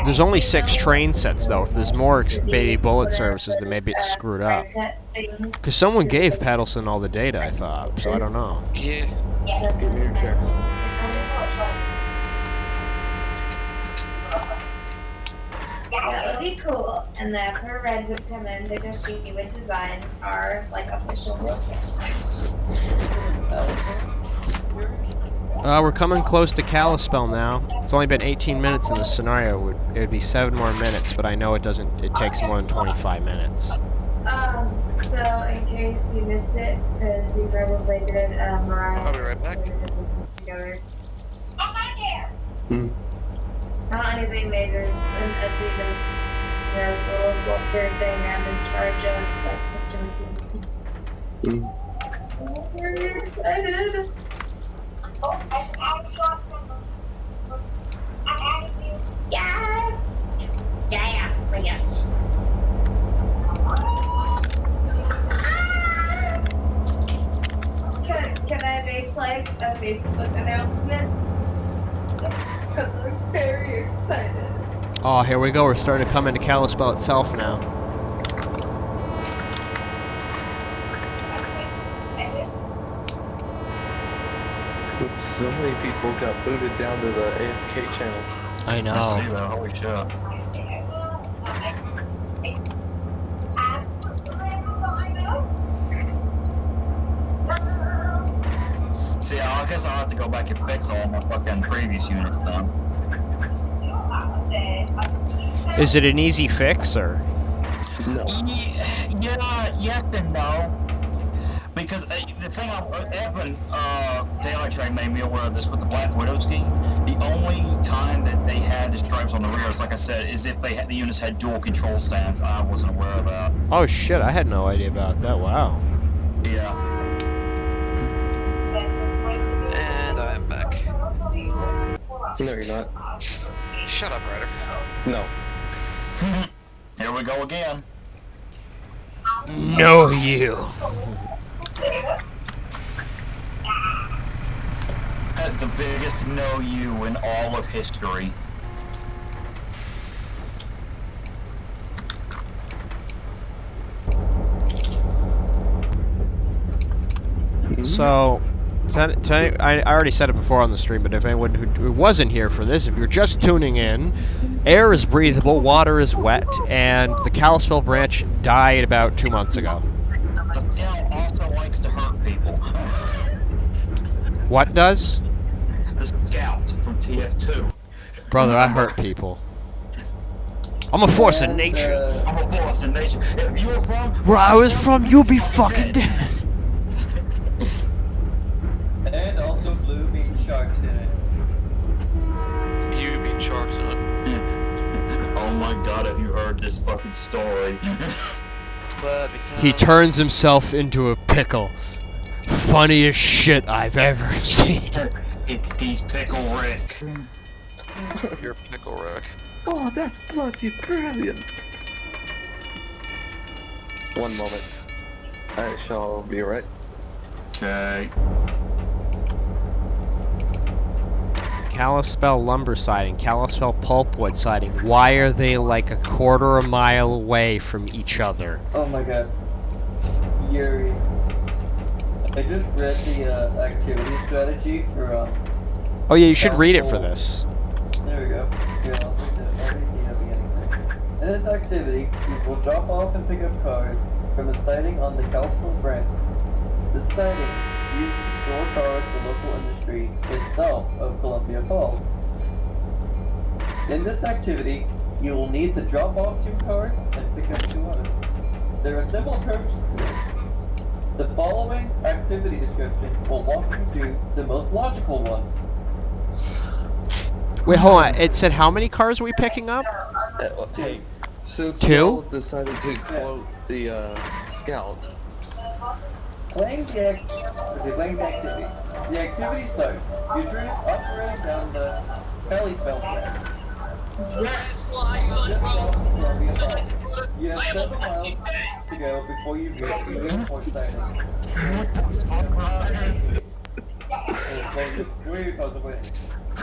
There's only 6 train sets, though. If there's more baby bullet services, then maybe it's screwed up. Because someone gave Paddleson all the data, I thought, so I don't know. Yeah. Give me your chair. That would be cool, and that's where Red would come in because she would design our like official book. We're coming close to Kalispell now. It's only been 18 minutes in this scenario. It would be 7 more minutes, but I know it doesn't. It takes more than 25 minutes. So in case you missed it, because you probably did, Mariah. I'll be right back. Business together. Not anything major, just an Etsy business. There's a little software thing I'm in charge of, like customer service. I'm very excited. Oh, I'm adding you. Yes! Yeah, bring it. Can I make like a Facebook announcement? Because I'm very excited. Oh, here we go. We're starting to come into Kalispell itself now. So many people got booted down to the AFK channel. I know. I see that. Holy shit. See, I guess I'll have to go back and fix all my fucking previous units then. Is it an easy fix, or? No. Yeah, yes and no. because the thing Evan, Daylight Train made me aware of this with the Black Widow scheme. The only time that they had the stripes on the rears, like I said, is if the units had dual control stands. I wasn't aware of that. Oh shit, I had no idea about that. Wow. Yeah. And I'm back. No, you're not. Shut up, Ryder. No. Here we go again. No, you. Had the biggest no you in all of history. So, I already said it before on the stream, but if anyone who wasn't here for this, if you're just tuning in, air is breathable, water is wet, and the Kalispell branch died about 2 months ago. The Scout also likes to hurt people. What does? The Scout from TF2. Brother, I hurt people. I'm a force of nature. I'm a force of nature. If you were from Where I was from, you'll be fucking dead. And also blue mean sharks in it. You mean sharks in it. Oh my god, have you heard this fucking story? He turns himself into a pickle. Funniest shit I've ever seen. He's Pickle Rick. You're Pickle Rick. Oh, that's bloody brilliant. One moment. I shall be right. Okay. Kalispell lumber siding, Kalispell pulpwood siding. Why are they like a quarter a mile away from each other? Oh my god. Yuri. I just read the activity strategy for Oh yeah, you should read it for this. There we go. Here, I'll read the beginning thing. In this activity, you will drop off and pick up cars from a sighting on the Kalispell branch. The sighting used to store cars for local industries is south of Columbia Falls. In this activity, you will need to drop off 2 cars and pick up 2 others. There are several approaches to this. The following activity description will walk you through the most logical one. Wait, hold on. It said how many cars are we picking up? Hey, since 2? y'all decided to quote the Scout. Playing the activity. The activity starts. Your train is operating down the Kalispell branch. Just south of Columbia Falls. You have 7 miles to go before you reach the airport sighting.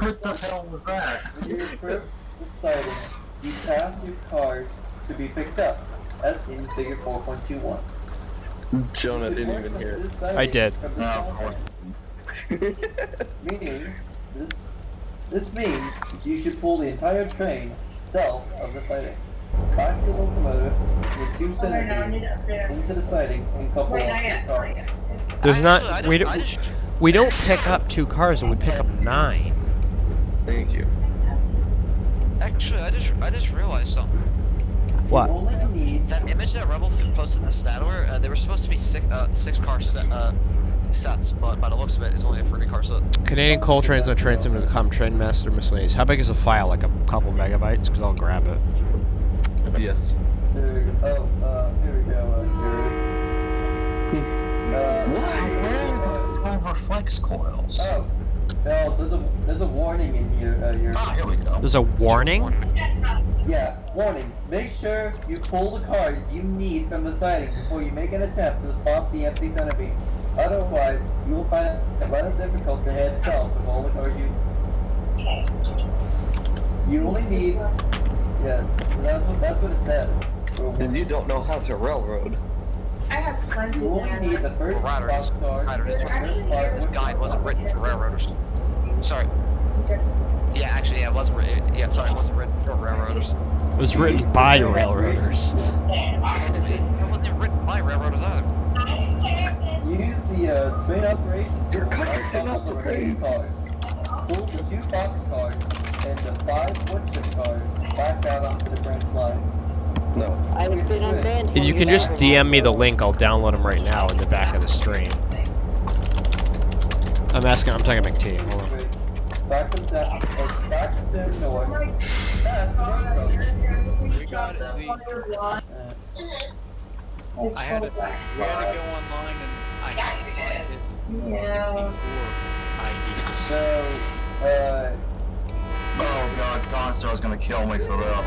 What the hell was that? When you approach the sighting, you pass your cars to be picked up, as in figure 4.21. Jonah didn't even hear it. I did. Meaning, this means you should pull the entire train south of the sighting. Back your locomotive with 2 center beams into the sighting and couple off 2 cars. There's not. We don't pick up 2 cars, we pick up 9. Thank you. Actually, I just realized something. What? That image that Rebel posted in the stat alert, they were supposed to be 6 car sets, but by the looks of it, it's only a 3 car set. Canadian coal trains on Trainsim.com, Train Master Miscellaneous. How big is a file? Like a couple megabytes? Because I'll grab it. Yes. There we go. Here we go, Jerry. Reflex coils. Oh, well, there's a warning in here. Here we go. There's a warning? Yeah, warning. Make sure you pull the cars you need from the sighting before you make an attempt to spot the empty center beam. Otherwise, you will find it rather difficult to head south with all the cars you only need. Yeah, so that's what it said. And you don't know how to railroad. I have plenty You only need the first This guide wasn't written for railroaders. Sorry. Yeah, actually, yeah, it wasn't written. Yeah, sorry, it wasn't written for railroaders. It was written by railroaders. It wasn't written by railroaders either. Use the train operations to couple the remaining cars. Pull the 2 box cars and the 5 woodchip cars back out onto the branch line. No. I've been unbanned from If you can just DM me the link, I'll download them right now in the back of the stream. I'm talking about McT. Hold on. Back them down. Back them north. That's the road crossing. We got it. See, we had to go online and I had to find his 64 ID. So, Oh god, Constar's gonna kill me for that.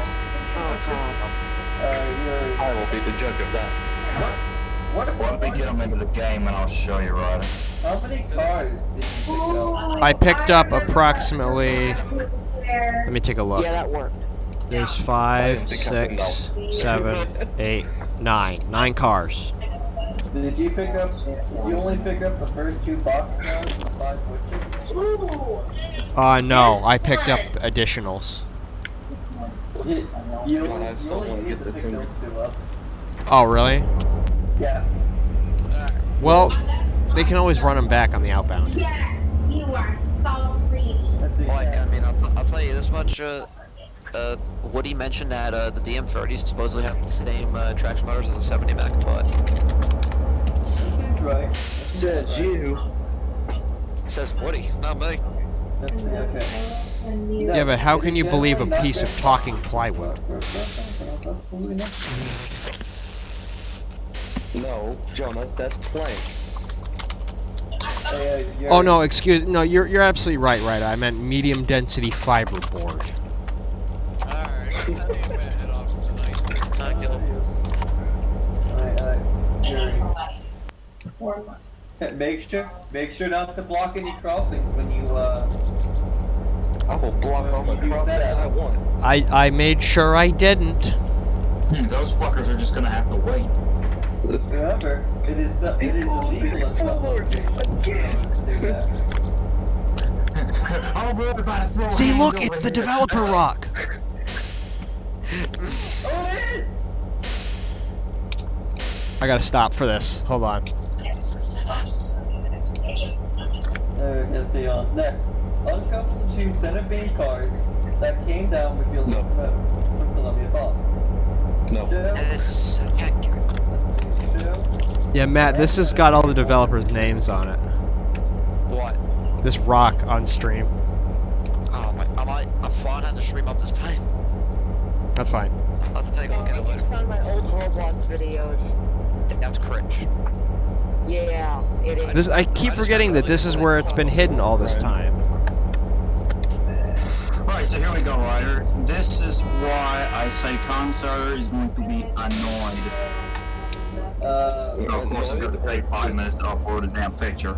I will be the judge of that. Let me get him into the game and I'll show you, Ryder. how many cars did you pick up? I picked up approximately. Let me take a look. Yeah, that worked. There's 5, 6, 7, 8, 9. 9 cars. Did you only pick up the first 2 boxes now and 5 butchers? No, I picked up additionals. You only I still want to need get to this pick thing. those 2 up. Oh, really? Yeah. Well, they can always run them back on the outbound. Yes, you are so pretty. Let's see. Like, I mean, I'll tell you this much. Woody mentioned that the DM30s supposedly have the same traction motors as the 70 Mac, but He's right. Says you. says Woody, not me. Let's see, okay. Yeah, but how can you believe a piece of talking plywood? Absolutely not. No, Jonah, that's plank. Oh no, you're absolutely right, I meant medium density fiberboard. Alright, I think I'm gonna head off tonight. Make sure not to block any crossings when you I will block all the crossings I want. I made sure I didn't. Those fuckers are just gonna have to wait. remember it is illegal in some locations to do that. I'm worried about to throw See, hands look, over it's the here. developer rock. Oh, it is! I gotta stop for this. Hold on. Let's see, next. Uncouple 2 centerbeam cars that came down with your locomotive from Columbia Falls. No. That is so accurate. Yeah, Matt, this has got all the developers' names on it. What? This rock on stream. Oh my! I'm fine. I have to stream up this time. That's fine. I'll have to take a look at it I just later. found my old Roblox videos. That's cringe. Yeah, it is. I keep forgetting that this is where it's been hidden all this time. Alright, so here we go, Ryder. This is why I say Constar is going to be annoyed. Of course, it's going to take 5 minutes to upload a damn picture.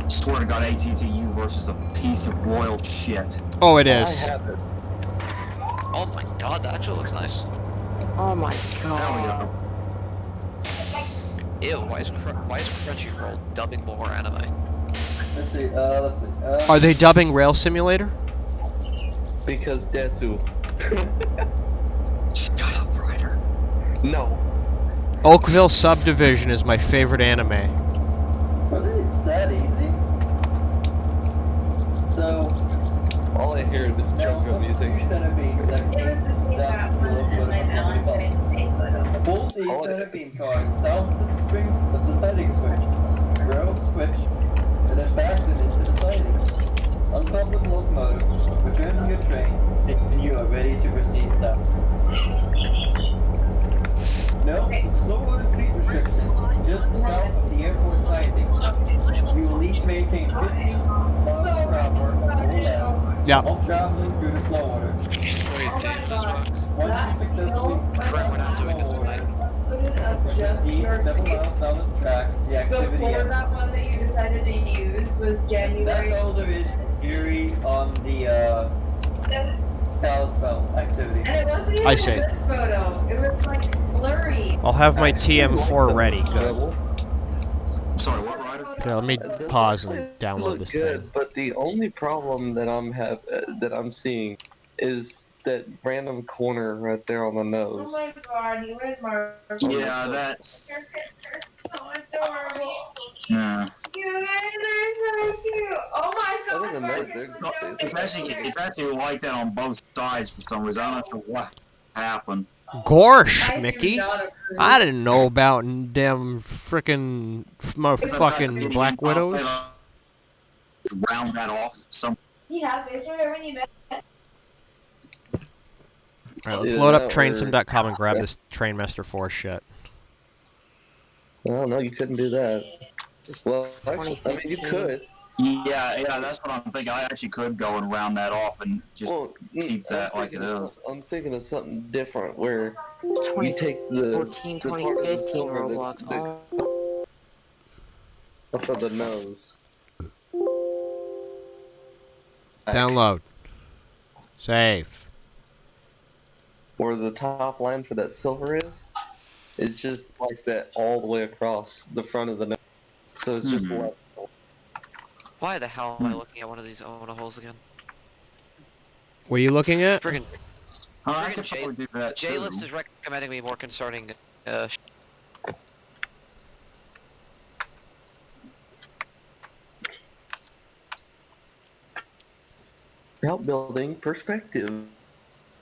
Swear to God, ATTU versus a piece of royal shit. Oh, it is. Oh my god, that actually looks nice. Oh my There we god. go. Ew, why is Crunchyroll dubbing more anime? Let's see. Are they dubbing Rail Simulator? Because Desu. Shut up, Ryder. No. Oakville Subdivision is my favorite anime. Really? It's that easy? So, all I hear is jungle music. Centerbeams that came down with your locomotive from Columbia Falls. Pull the centerbeam cars south of the siding switch, throw switch, and then back them into the siding. Uncouple the locomotive, return to your train, and you are ready to proceed south. No, slow order speed restriction, just south of the airport siding. You will need to maintain 50 miles per hour on the left Yeah. while traveling through the slow order. Once you successfully We're not doing this tonight. proceed 7 miles down the track, the activity Before ends. that one that you decided to use was January. That's all there is theory on the Kalispell activity. And it wasn't even I a see. good photo. It was like blurry. I'll have my TM4 ready. Good. Sorry, what, Ryder? Here, let me pause and download Look this good, thing. but the only problem that I'm seeing is that random corner right there on the Oh nose. my god, you and Marshall. Yeah, Your that's... pictures are so adorable. Yeah. You guys are so cute. Oh my god, Other than that, Marcus, they're- It's actually like that on both sides for some reason. I don't know what happened. Gorsh, I do Mickey. not approve. I didn't know about damn frickin' motherfucking Black Widows. Round that off. Some. Yeah, there's whatever you bet. Alright, let's Either load up that or- trainsim.com and grab this Trainmaster 4 shit. Well, no, you couldn't do that. Well, actually, I mean, you could. Yeah, that's what I'm thinking. I actually could go and round that off and just keep that like it is. I'm thinking of something different where you take the 14, the part of the 2015 silver that's Roblox. up of the nose. Download. Save. Where the top line for that silver is, it's just like that all the way across the front of the nose. So it's just level. Why the hell am I looking at one of these Ona holes again? What are you looking at? Friggin' I could probably do that too. J-List is recommending me more concerning. Outbuilding perspective.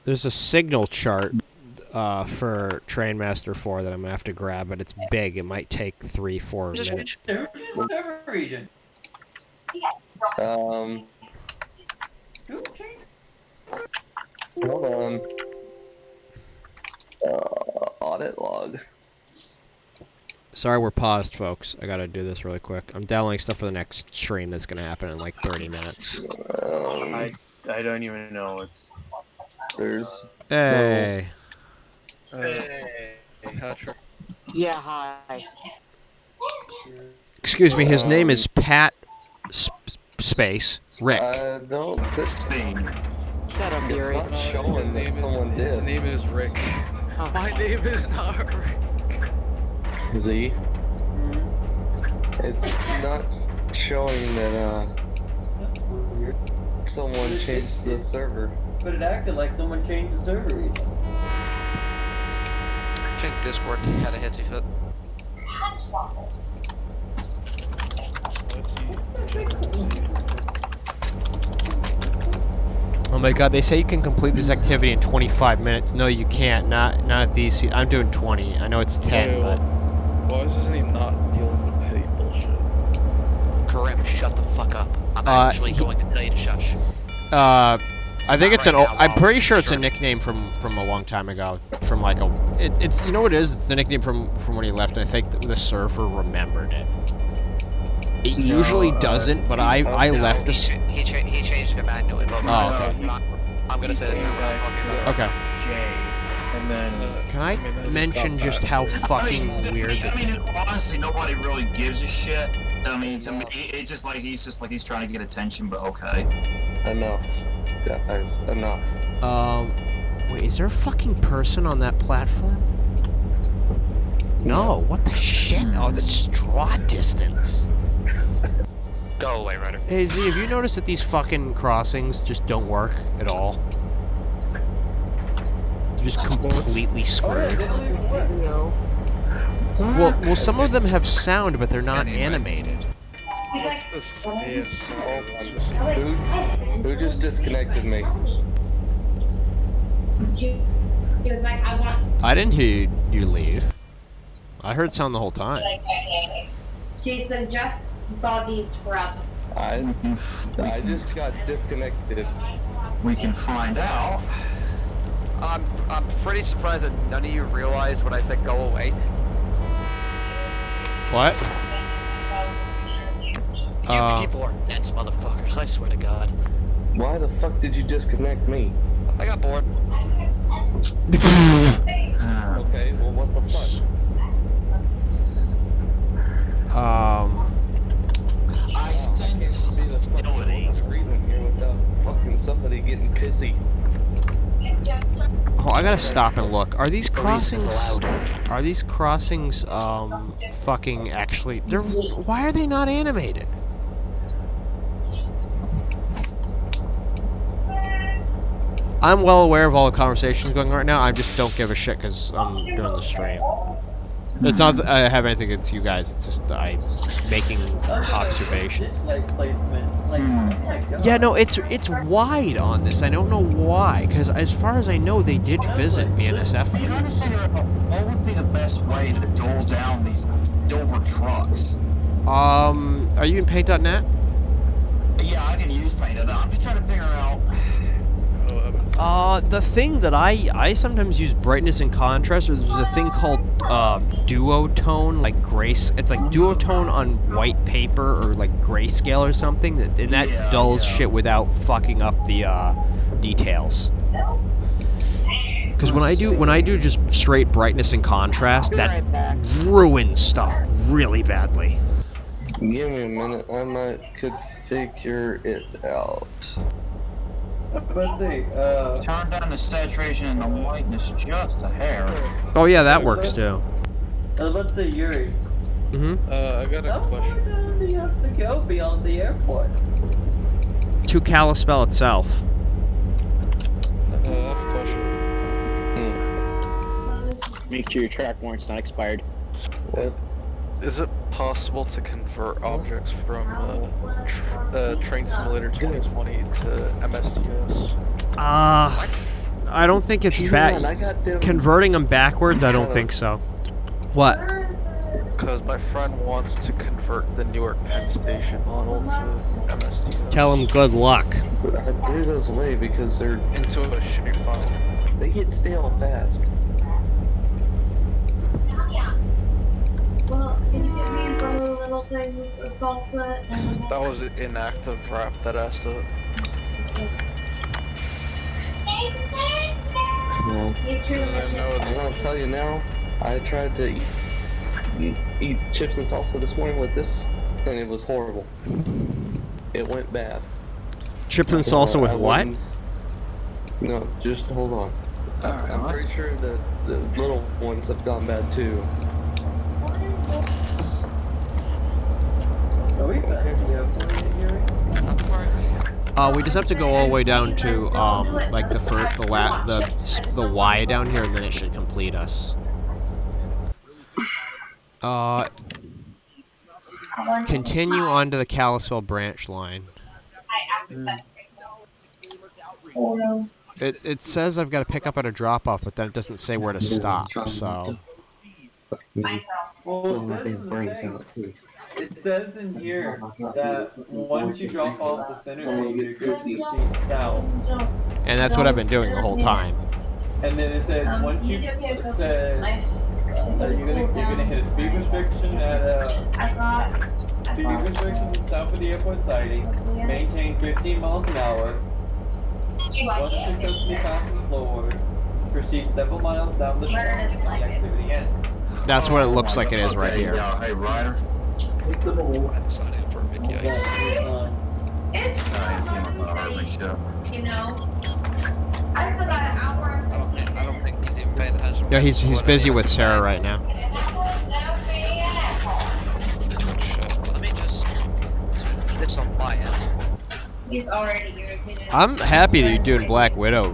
There's a signal chart for Trainmaster 4 that I'm gonna have to grab, but it's big. It might take 3-4 minutes. Server region. Hold on. Audit log. Sorry, we're paused, folks. I gotta do this really quick. I'm downloading stuff for the next stream that's gonna happen in like 30 minutes. I don't even know. It's there's Hey. Hey, Yeah, hi. Excuse me. His name is Pat Space Rick. No, this thing. Shut up, It's Yuri. not showing that someone did. His name is Rick. Oh. My name is not Rick. Z. It's not showing that someone changed the server. But it acted like someone changed the server region. I think Discord had a hissy fit. Oh my god, they say you can complete this activity in 25 minutes. No, you can't. Not at these speed. I'm doing 20. I know it's 10, but... Why isn't he not dealing with petty bullshit? Karim, shut the fuck up. I'm actually going to tell you to shush. I think it's right an... now, I'm I'll pretty sure it's a sure. nickname from a long time ago. From like a... It's you know what it is? It's the nickname from when he left, and I think the server remembered it. It usually doesn't, but I left a... He changed it manually, but I'm gonna say this now. Okay. And then Can I mention just how fucking weird... I mean, honestly, nobody really gives a shit. I mean, to me, it's just like he's trying to get attention, but okay. Enough. Guys, enough. Wait, is there a fucking person on that platform? No, what the shit? Oh, the straw distance. Go away, Ryder. Hey, Z, have you noticed that these fucking crossings just don't work at all? They're just completely screwed. Well, some of them have sound, but they're not animated. What's this ASMR? Who just disconnected me? She was like, I want. I didn't hear you leave. I heard sound the whole time. She suggests body scrub. I just got disconnected. We can find out. I'm pretty surprised that none of you realized when I said go away. What? You people are dense motherfuckers, I swear to God. Why the fuck did you disconnect me? I got bored. Okay, well, what the fuck? I sent reason here without fucking somebody getting pissy. Oh, I gotta stop and look. Are these crossings... Are these crossings, fucking actually... Why are they not animated? I'm well aware of all the conversations going on right now. I just don't give a shit because I'm doing the stream. It's not that I have anything against you guys. It's just I'm making observation. Like placement. Like, oh my god. Yeah, no, it's wide on this. I don't know why, because as far as I know, they did visit BNSF. I'm trying to figure out what would be the best way to dull down these silver trucks. Are you in Paint.net? Yeah, I can use Paint.net. I'm just trying to figure out. The thing that I sometimes use brightness and contrast, or there's a thing called duotone, like grace. It's like duotone on white paper or like grayscale or something, and that dulls shit without fucking up the details. Because when I do just straight brightness and contrast, that ruins stuff really badly. Give me a minute. Could figure it out. Turn down the saturation and the whiteness just a hair. Oh yeah, that works too. Let's say Yuri. I got a question. How far do you have to go beyond the airport? To Kalispell itself. I have a question. Make sure your track warrant's not expired. Is it possible to convert objects from Train Simulator 2020 to MSTS? I don't think it's bad. Converting them backwards, I don't think so. What? Because my friend wants to convert the Newark Penn Station model to MSTS. Tell him good luck. There's a way because they're into a shape file. They get stale fast. Well, can you get me in front of the little things of salsa and... That was an inactive rap that asked it. No. I'm gonna tell you now. I tried to eat chips and salsa this morning with this, and it was horrible. It went bad. Chips and salsa with what? No, just hold on. I'm pretty sure that the little ones have gone bad too. Are we back in the airport here? We just have to go all the way down to like the Y down here, and then it should complete us. Continue on to the Kalispell branch line. It says I've got to pick up at a drop off, but then it doesn't say where to stop. So. Well, it says in here that once you drop off the center you're going to proceed south. And that's what I've been doing the whole time. And then it says once you're gonna hit a speed restriction at south of the airport siding. Maintain 15 miles an hour. Once successfully passes slower, proceed several miles down the track. The activity ends. That's what it looks like it is right here. Hey, Ryder. I decided for a big ice. It's you know. I still got an hour and 15 I don't think he's even paying attention. Yeah, he's busy with Sarah right now. Let me just do this on my end. He's already irritated. I'm happy that you're doing Black Widow,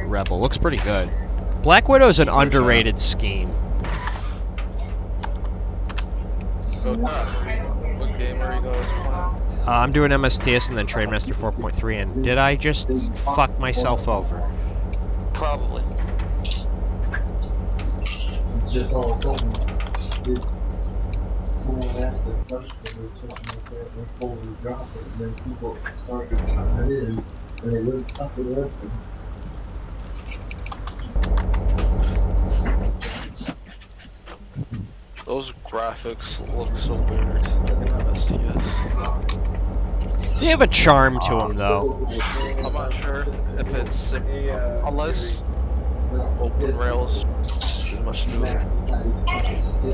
Rebel. Looks pretty good. Black Widow's an underrated scheme. What game are you guys playing? I'm doing MSTS and then Trademaster 4.3, and did I just fuck myself over? Probably. It's just all of a sudden, someone asked a question or something like that, they pulled and dropped it, and then people started chiming in, and they wouldn't stop the rest of Those graphics look so weird in MSTS. They have a charm to them, though. I'm not sure if it's unless Open Rails is much newer.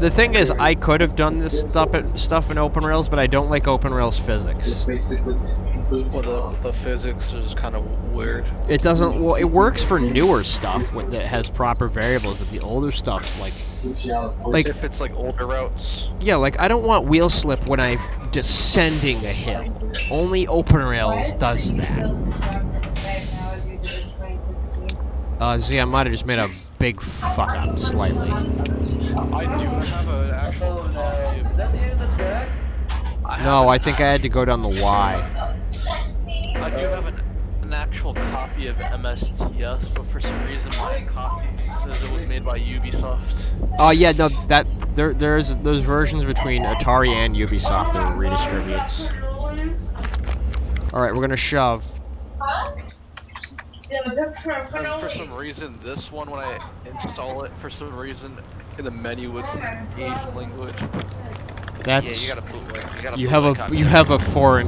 The thing is, I could have done this stuff in Open Rails, but I don't like Open Rails physics. Well, the physics is kind of weird. It doesn't. Well, it works for newer stuff that has proper variables, but the older stuff, like if it's like older routes. Yeah, like I don't want wheel slip when I'm descending a hill. Only Open Rails does that. Z, I might have just made a big fuck up slightly. I do have an actual copy of. Is that the end of the track? No, I think I had to go down the Y. I do have an actual copy of MSTS, but for some reason my copy says it was made by Ubisoft. Oh yeah, no, there's versions between Atari and Ubisoft that were redistributes. All right, we're gonna shove. And for some reason, this one, when I install it, for some reason, in the menu it's Asian language. That's Yeah, you got a bootleg. you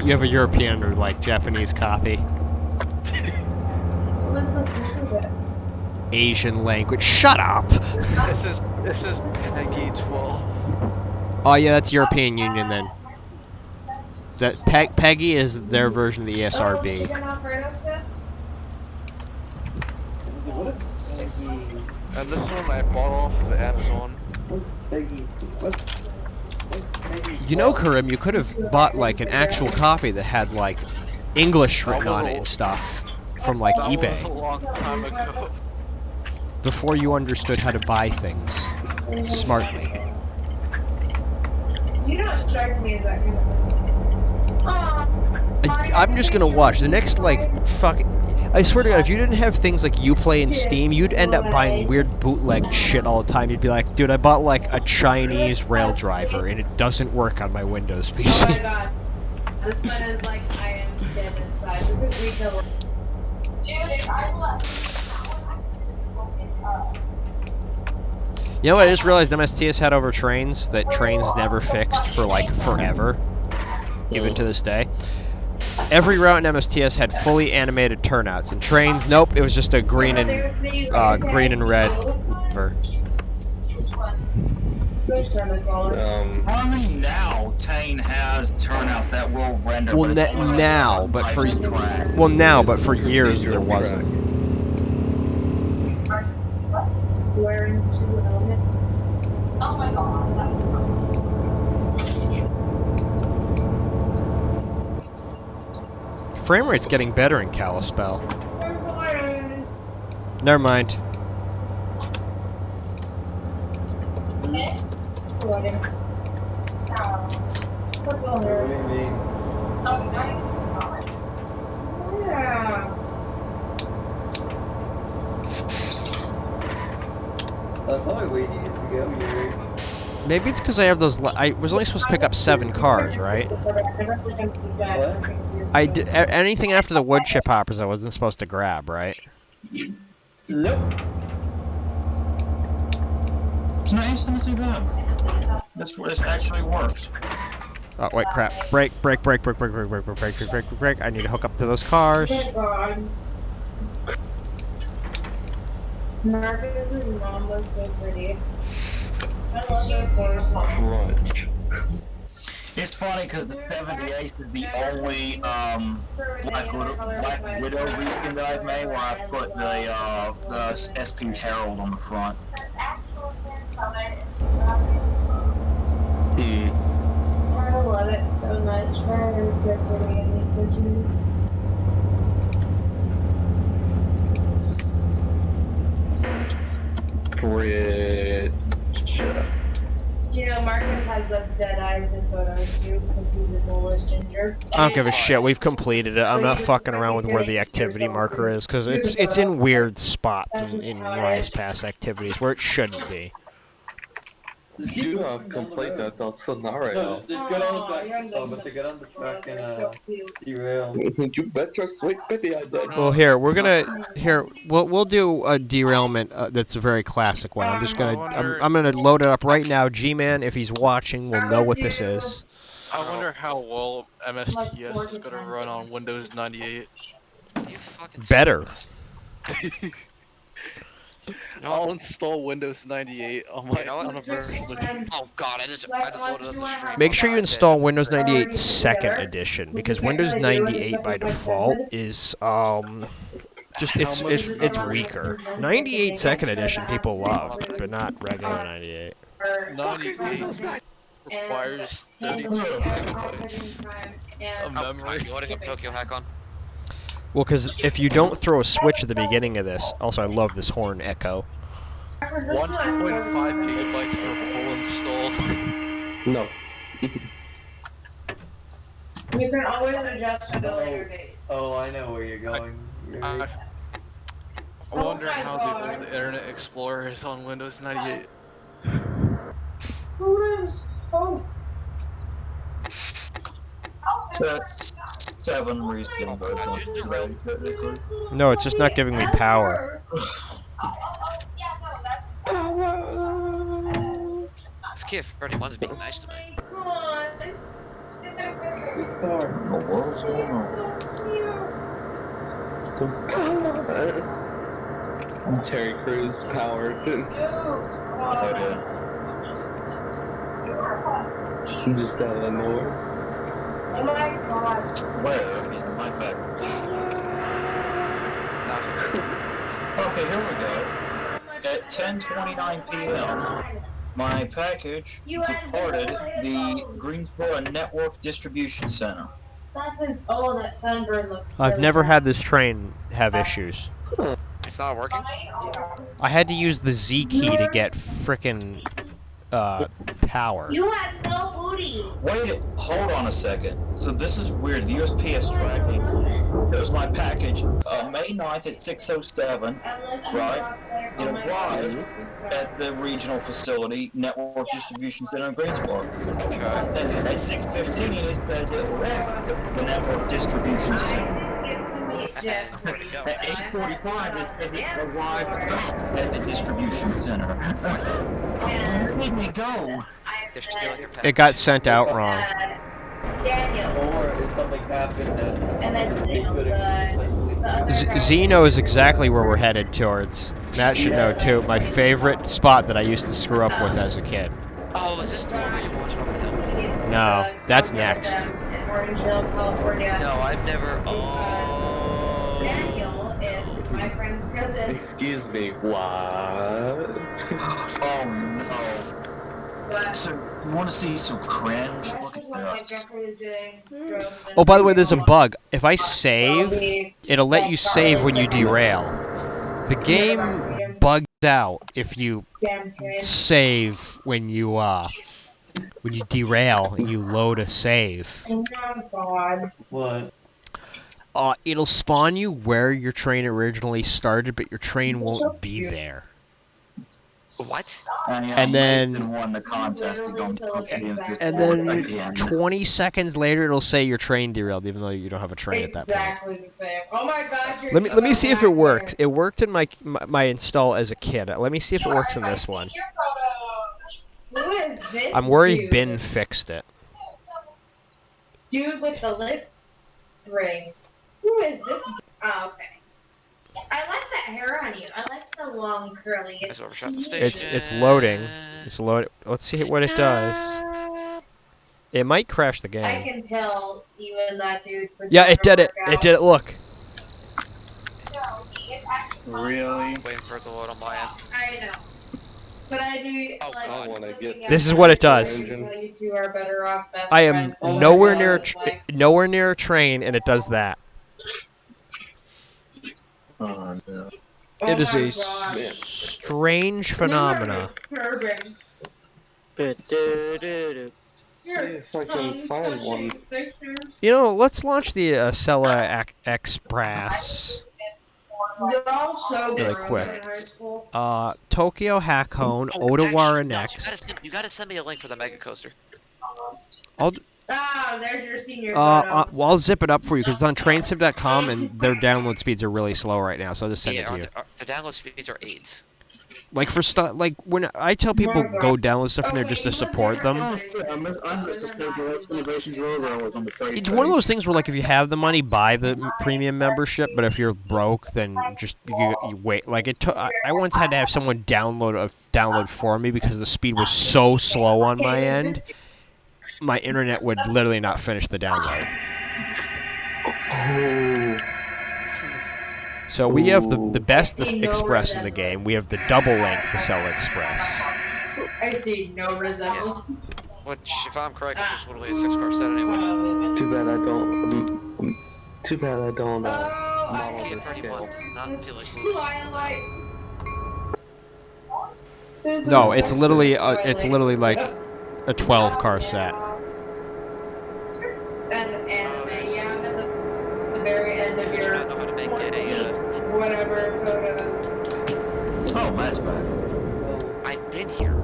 have a European or like Japanese copy. What was the feature of it? Asian language. Shut up. This is Peggy 12. Oh yeah, that's European Union then. That Peggy is their version of the ESRB. And this one I bought off of Amazon. You know, Karim, you could have bought like an actual copy that had like English written on it and stuff from like That eBay. was a long time ago. Before you understood how to buy things smartly. You don't strike me as that kind of person. I'm just gonna watch the next like fucking. I swear to God, if you didn't have things like Uplay and Steam, you'd end up buying weird bootleg shit all the time. You'd be like, dude, I bought like a Chinese rail driver and it doesn't work on my Windows PC. Oh my god. This one is like, I am dead inside. This is retail. Dude, I love. You know what? I just realized MSTS had over trains that trains never fixed for like forever, even to this day. Every route in MSTS had fully animated turnouts, and trains, nope, it was just a green and red lever. Only now Tane has turnouts that will render. Well, now, but for years there wasn't. Wearing 2 elements. Oh my god, that's Frame rate's getting better in Kalispell. Never mind. Maybe it's because I have those. I was only supposed to pick up 7 cars, right? I did anything after the wood chip hoppers I wasn't supposed to grab, right? Nope. It's not instantly bad. That's where this actually works. Oh wait, crap! Brake! I need to hook up to those cars. Marcus's mom was so pretty. I love her course. Crunch. It's funny because the 78 is the only Black Widow reskin that I've made where I've put the SP Herald on the front. I love it so much. Her is so pretty in these pictures. Rich. You know, Marcus has those dead eyes in photos too because he's the soulless ginger. I don't give a shit. We've completed it. I'm not fucking around with where the activity marker is because it's in weird spots in Rise Pass activities where it shouldn't be. You have completed the scenario. Just get on the track. Oh, but to get on the track and derail. You bet your sweet baby I did. Well, we'll do a derailment that's a very classic one. I'm gonna load it up right now. G-Man, if he's watching, will know what this is. I wonder how well MSTS is gonna run on Windows 98. Better. I'll install Windows 98 on my on a virtual machine. Oh god, I just loaded up the stream. Make sure you install Windows 98 Second Edition because Windows 98 by default is just it's weaker. 98 Second Edition people love, but not regular 98. 98 requires 32 megabytes of memory. You loading up Tokyo Hack on? Well, because if you don't throw a switch at the beginning of this, also I love this horn echo. 1.5 gigabytes for full install. No. You can always adjust the later date. Oh, I know where you're going. I'm Oh wondering my how God. the old Internet Explorer is on Windows 98. Who is Hope? So that's 7 reskin boats on today, technically. No, it's just not giving me power. This kid Freddy one's being nice to me. What's going on? Terry Crews powered. Just out of nowhere. Oh my God. Where? He's in my back. Okay, here we go. At 10:29 p.m., my package departed the Greensboro Network Distribution Center. That's that sunburn looks I've really never bad. had this train have issues. It's not working? I had to use the Z key to get frickin' power. You had no booty. Wait, hold on a second. So this is weird. The USPS tracking shows my package May 9th at 6:07, right? It arrived at the regional facility, Network Distribution Center in Greensboro. Then at 6:15, it says it left the Network Distribution Center. At 8:45, it says it arrived back at the distribution center. Where did we go? They're stealing your package. It got sent out wrong. Daniel. Or if something happened that And then they couldn't. Z knows exactly where we're headed towards. Matt should know too. My favorite spot that I used to screw up with as a kid. Oh, is this the one where you watch over the hill? No, that's next. In Orangeville, California. No, I've never. Oh. Daniel is my friend's cousin. Excuse me, what? Oh no. So, you want to see some cringe? Look at this. Oh, by the way, there's a bug. If I save, it'll let you save when you derail. The game bugs out if you save when you derail and you load a save. Oh God. What? It'll spawn you where your train originally started, but your train won't be there. What? And then won the contest to go and then 20 seconds later, it'll say your train derailed, even though you don't have a train at that point. Exactly the same. Oh my God. Let me see if it works. It worked in my install as a kid. Let me see if it works in this one. Who is this? I'm worried dude? Ben fixed it. Dude with the lip ring. Who is this? Oh, okay. I like that hair on you. I like the long curly. It's overshot the station. It's loading. It's loading. Let's see what it does. It might crash the I game. can tell you and that dude. Yeah, it did it. It did it. Look. Really? Waiting for it to load on my end. I know. But I do This is what it does. You two are better off best I am friends. nowhere near a train, and it does that. Oh, no. It is a strange phenomena. See if I can find one. You know, let's launch the Acela Express You're all so really gross quick. in high school. Tokyo Hakone, Odawara next. You gotta send me a link for the Mega Coaster. There's your senior photo. Well, I'll zip it up for you because it's on trainsim.com and their download speeds are really slow right now. So I'll just send it to you. The download speeds are 8s. Like for stuff, like when I tell people go download stuff from there just to support them. It's one of those things where like if you have the money, buy the premium membership. But if you're broke, then just you wait. Like I once had to have someone download for me because the speed was so slow on my end. My internet would literally not finish the download. So we have the best express in the game. We have the double length Acela Express. I see no resemblance. Which, if I'm correct, is just literally a 6-car set anyway. Too bad I don't. Too bad I don't. This Kia 31 does not feel like moving. No, it's literally like a 12-car set. And anime, yeah, and at the very end of your whatever photos. Oh, Matt's back. I've been here.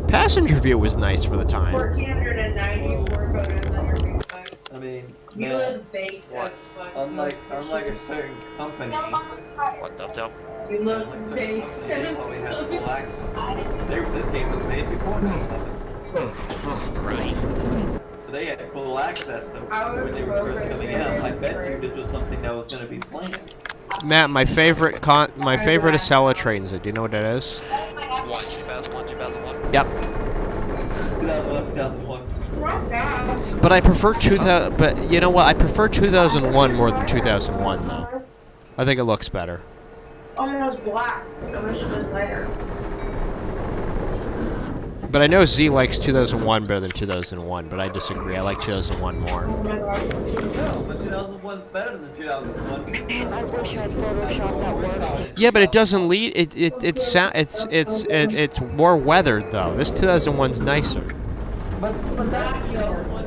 Passenger view was nice for the time. 1,494 photos on your Facebook. I mean, You man, look baked as fuck. unlike a certain company, What, Dovetail? You look unlike certain baked companies as that probably have fuck. full access. This game was made before 9/11. Right. So they had full access. So I was when they were first broken coming and out, I bet you very this was something that was going to be planned. Matt, my favorite Acela trains. Do you know what that is? What, 2001, 2001? Yep. 2001, 2001. Not bad. But I prefer 2000. But you know what? I prefer 2001 more than 2001 though. I think it looks better. Almost black. I wish it was lighter. But I know Z likes 2001 better than 2001, but I disagree. I like 2001 more. Oh my god. No, but 2001's better than 2001. I wish I'd photoshopped that word. Yeah, but it doesn't lead. It's more weathered though. This 2001's nicer. But that 2001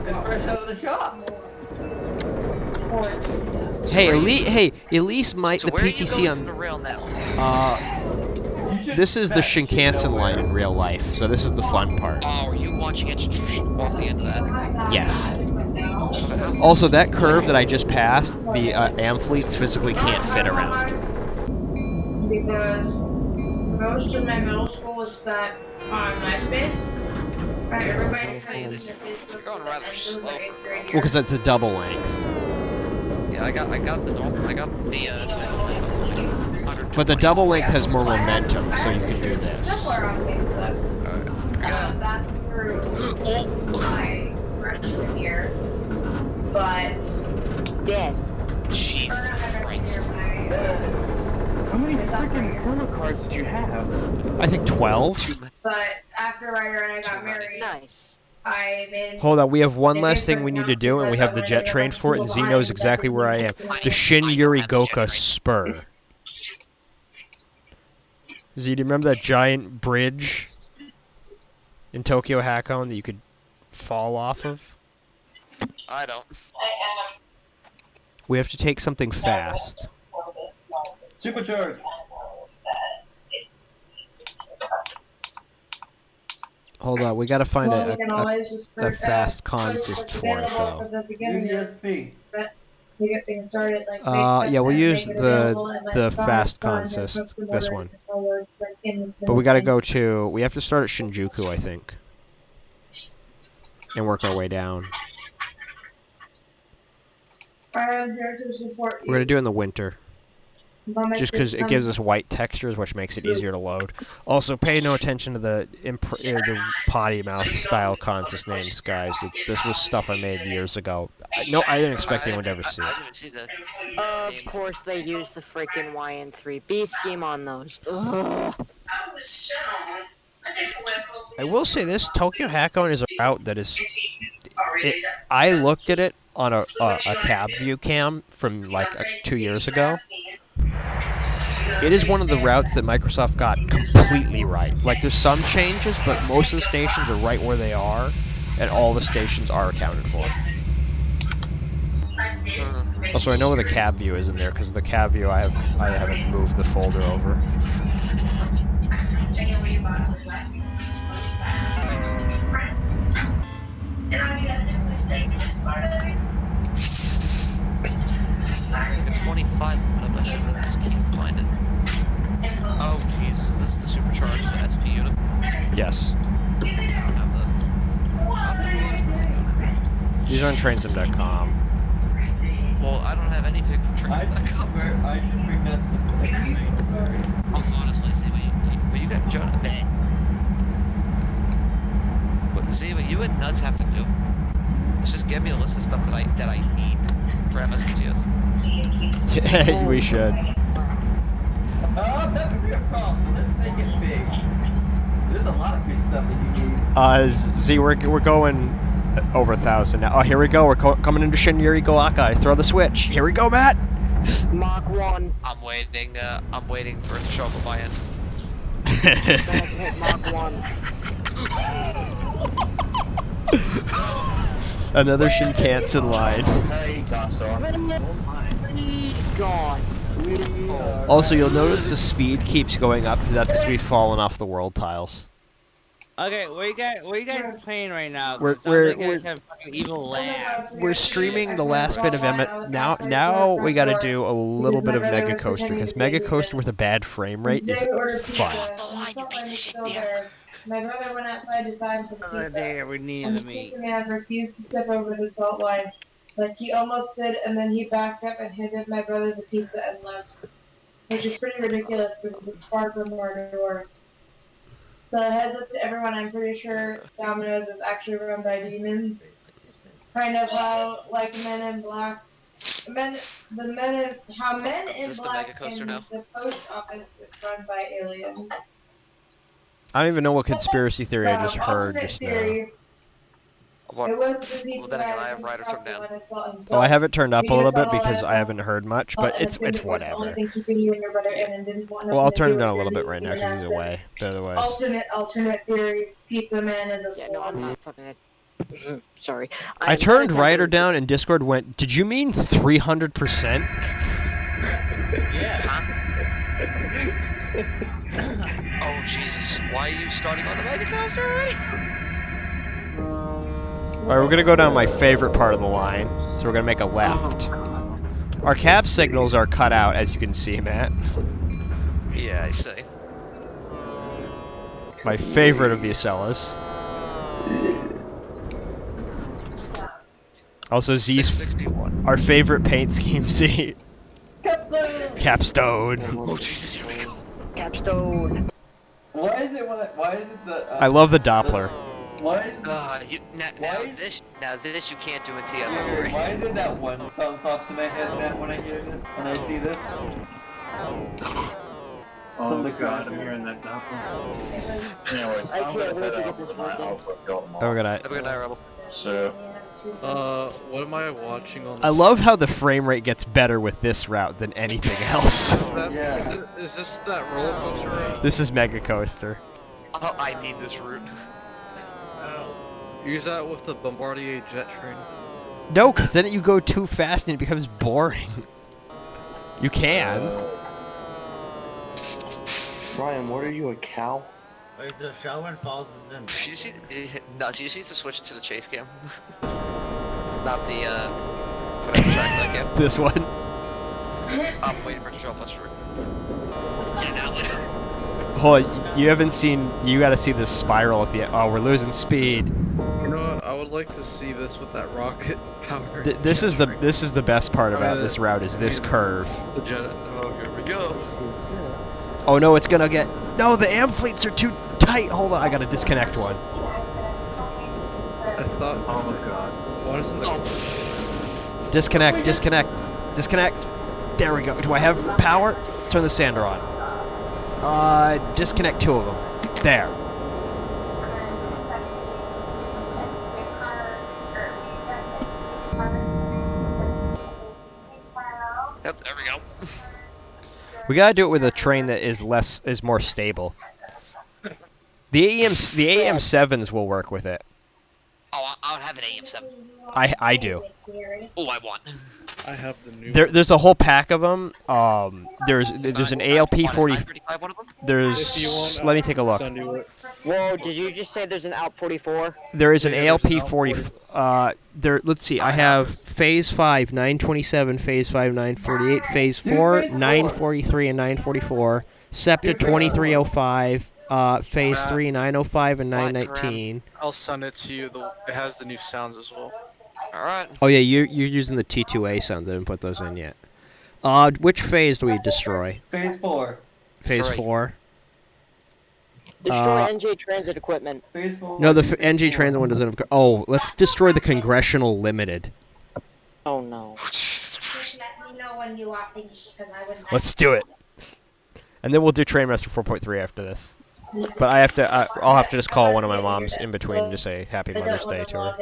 is fresh out of the shops. Hey, at least the where are you PTC going on to the rail now? this is the Shinkansen line in real life, so this is the fun part. Oh, are you watching it off the end of that? Yes. Also, that curve that I just passed, the Amfleets physically can't fit around. Because most of my middle school was spent on MySpace. Right, everybody You're going rather slow. Well, because it's a double length. Yeah, I got the single link. But the double length has more momentum, so you can do this. Somewhere on Facebook. Back through my freshman year. But Dead. Jesus Christ. How many freaking solo cards did you have? I think 12. But after Ryder and I got married, Nice. I made. Hold on, we have one last thing we need to do, and we have the jet train for it, and Z knows exactly where I am. The Shin Yurigoka Spur. Z, do you remember that giant bridge in Tokyo Hakone that you could fall off of? I don't. We have to take something fast. Supercharged. Hold on, we gotta find Well, we can always just a fast put consist for it, available though. for the beginning, USP. but we get things started like. Yeah, we'll use the fast consist, this one. But we gotta go to, we have to start at Shinjuku, I think. And work our way down. I'm here to support you. We're gonna do it in the winter. Just because it gives us white textures, which makes it easier to load. Also, pay no attention to the potty mouth style consist names, guys. This was stuff I made years ago. No, I didn't expect anyone to ever see it. I didn't see that. Of course they used the freaking YN3B scheme on those. Ugh. I will say this, Tokyo Hakone is a route that is... I looked at it on a cab view cam from like 2 years ago. It is one of the routes that Microsoft got completely right. Like, there's some changes, but most of the stations are right where they are, and all the stations are accounted for. Also, I know where the cab view is in there, because the cab view I haven't moved the folder over. It's like a 25 minute up ahead, but I just can't find it. Oh, Jesus, this is the supercharged SP unit. Yes. These are on trainsim.com. Well, I don't have anything from trainsim.com. I should bring that to the next train. Honestly, see what you got, Jonah. But see what you and Nuts have to do. Let's just give me a list of stuff that I need for MSTS. We should. That would be a problem. Let's make it big. There's a lot of good stuff that you need. Z, we're going over 1,000 now. Oh, here we go. We're coming into Shin Yurigoaka. Throw the switch. Here we go, Matt. Mach 1. I'm waiting for it to show up on my end. Back hit Mach 1. Another Shinkansen line. Hey, Donstar. God. Also, you'll notice the speed keeps going up because that's because we've fallen off the world tiles. Okay, what you guys playing right now? 'Cause We're- it sounds like we're- you guys have fucking evil lab. We're streaming the last bit of now we gotta do a little bit of Mega Coaster because Mega Coaster with a bad frame rate is fun. My brother went outside to sign for the pizza, There, we need and the the meat. pizza man refused to step over the salt line. Like he almost did, and then he backed up and handed my brother the pizza and left, which is pretty ridiculous because it's far from our door. So heads up to everyone, I'm pretty sure Domino's is actually run by demons. Kind of how like Men in Black, how Men in This is the Black Mega Coaster and now. the post office is run by aliens. I don't even know what conspiracy theory I just heard Alternate just now. theory. What? It was the pizza Well, then again, guy I have who Ryder crossed turned the down. line of salt himself. Oh, I have it turned up a We little just saw bit the line because of I salt haven't heard much, and but it's assumed it was the only whatever. thing keeping you and your brother in and didn't want Well, I'll nothing to turn do it down a with little your bit right now demon because either way, access. but otherwise. Alternate theory. Pizza man is a Yeah, no, I'm slob. not fucking. Sorry. I turned Ryder down and Discord went, did you mean 300%? Oh Jesus! Why are you starting on the Mega Coaster already? Alright, we're gonna go down my favorite part of the line, so we're gonna make a left. Our cab signals are cut out, as you can see, Matt. Yeah, I see. My favorite of the Acellas. Also, Z's 661. our favorite paint scheme, Z. Capstone. Oh Jesus! Here we go. Capstone. Why is it the? I love the Doppler. Why is Now this you can't do in TF. Yuri, why is it that one song pops in my head Matt, when I hear this? When I see this? Oh god, I'm hearing that Doppler. Anyways, I I'm can't gonna wait to head get out this for my working. output tomorrow. Oh, good night. Have a good night, Rebel. So, What am I watching on? I love how the frame rate gets better with this route than anything else. Is this that roller coaster route? This is Mega Coaster. Oh, I need this route. Use that with the Bombardier jet train. No, because then you go too fast and it becomes boring. You can. Ryan, what are you, a cow? Wait, the shower falls in. You see, no, you just need to switch it to the chase cam. Not the whatever track that cam. This one. I'm waiting for it to show up on stream. Yeah, that one. Hold on, you haven't seen. You got to see this spiral at the. Oh, we're losing speed. You know what? I would like to see this with that rocket power. This is the best part about this route is this curve. The jet. Oh, here we go. Oh no, it's gonna get. No, the amp fleets are too tight. Hold on, I gotta disconnect one. I thought. Oh my god. Why doesn't the? Disconnect. Disconnect. There we go. Do I have power? Turn the sander on. Disconnect 2 of them. There. Yep, there we go. We gotta do it with a train that is more stable. The AM7s will work with it. Oh, I would have an AM7. I do. Oh, I want. I have the new. There's a whole pack of them. There's an ALP 40. There's. Let me take a look. Whoa, did you just say there's an Alp 44? There is an ALP 40. Let's see. I have Phase 5 927, Phase 5 948, Phase 4 943 and 944, SEPTA 2305, Phase 3 905 and 919. I'll send it to you. It has the new sounds as well. All right. Oh yeah, you're using the T2A sounds. I haven't put those in yet. Which phase do we destroy? Phase 4. Phase 3. 4. Destroy NJ Transit equipment. Phase 4. No, the NG Transit one doesn't have. Oh, let's destroy the Congressional Limited. Oh no. Let me know when you are finished, because I would. Let's do it. And then we'll do Trainmaster 4.3 after this. But I'll have to just call one of my moms in between and just say Happy Mother's Day to her.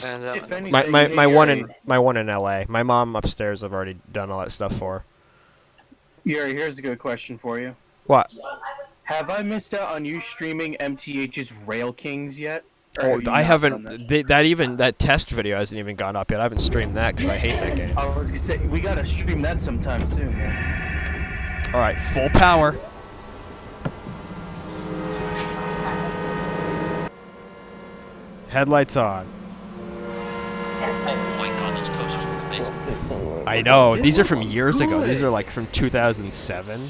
And My one in LA. My mom upstairs. I've already done all that stuff for. Yuri, here's a good question for you. What? Have I missed out on you streaming MTH's Rail Kings yet? Or Oh, have you I not done haven't. that? That test video hasn't even gone up yet. I haven't streamed that because I hate that game. I was gonna say we gotta stream that sometime soon, man. All right, full power. Headlights on. Oh my god, those coasters look amazing. I know. These are from years ago. These are like from 2007.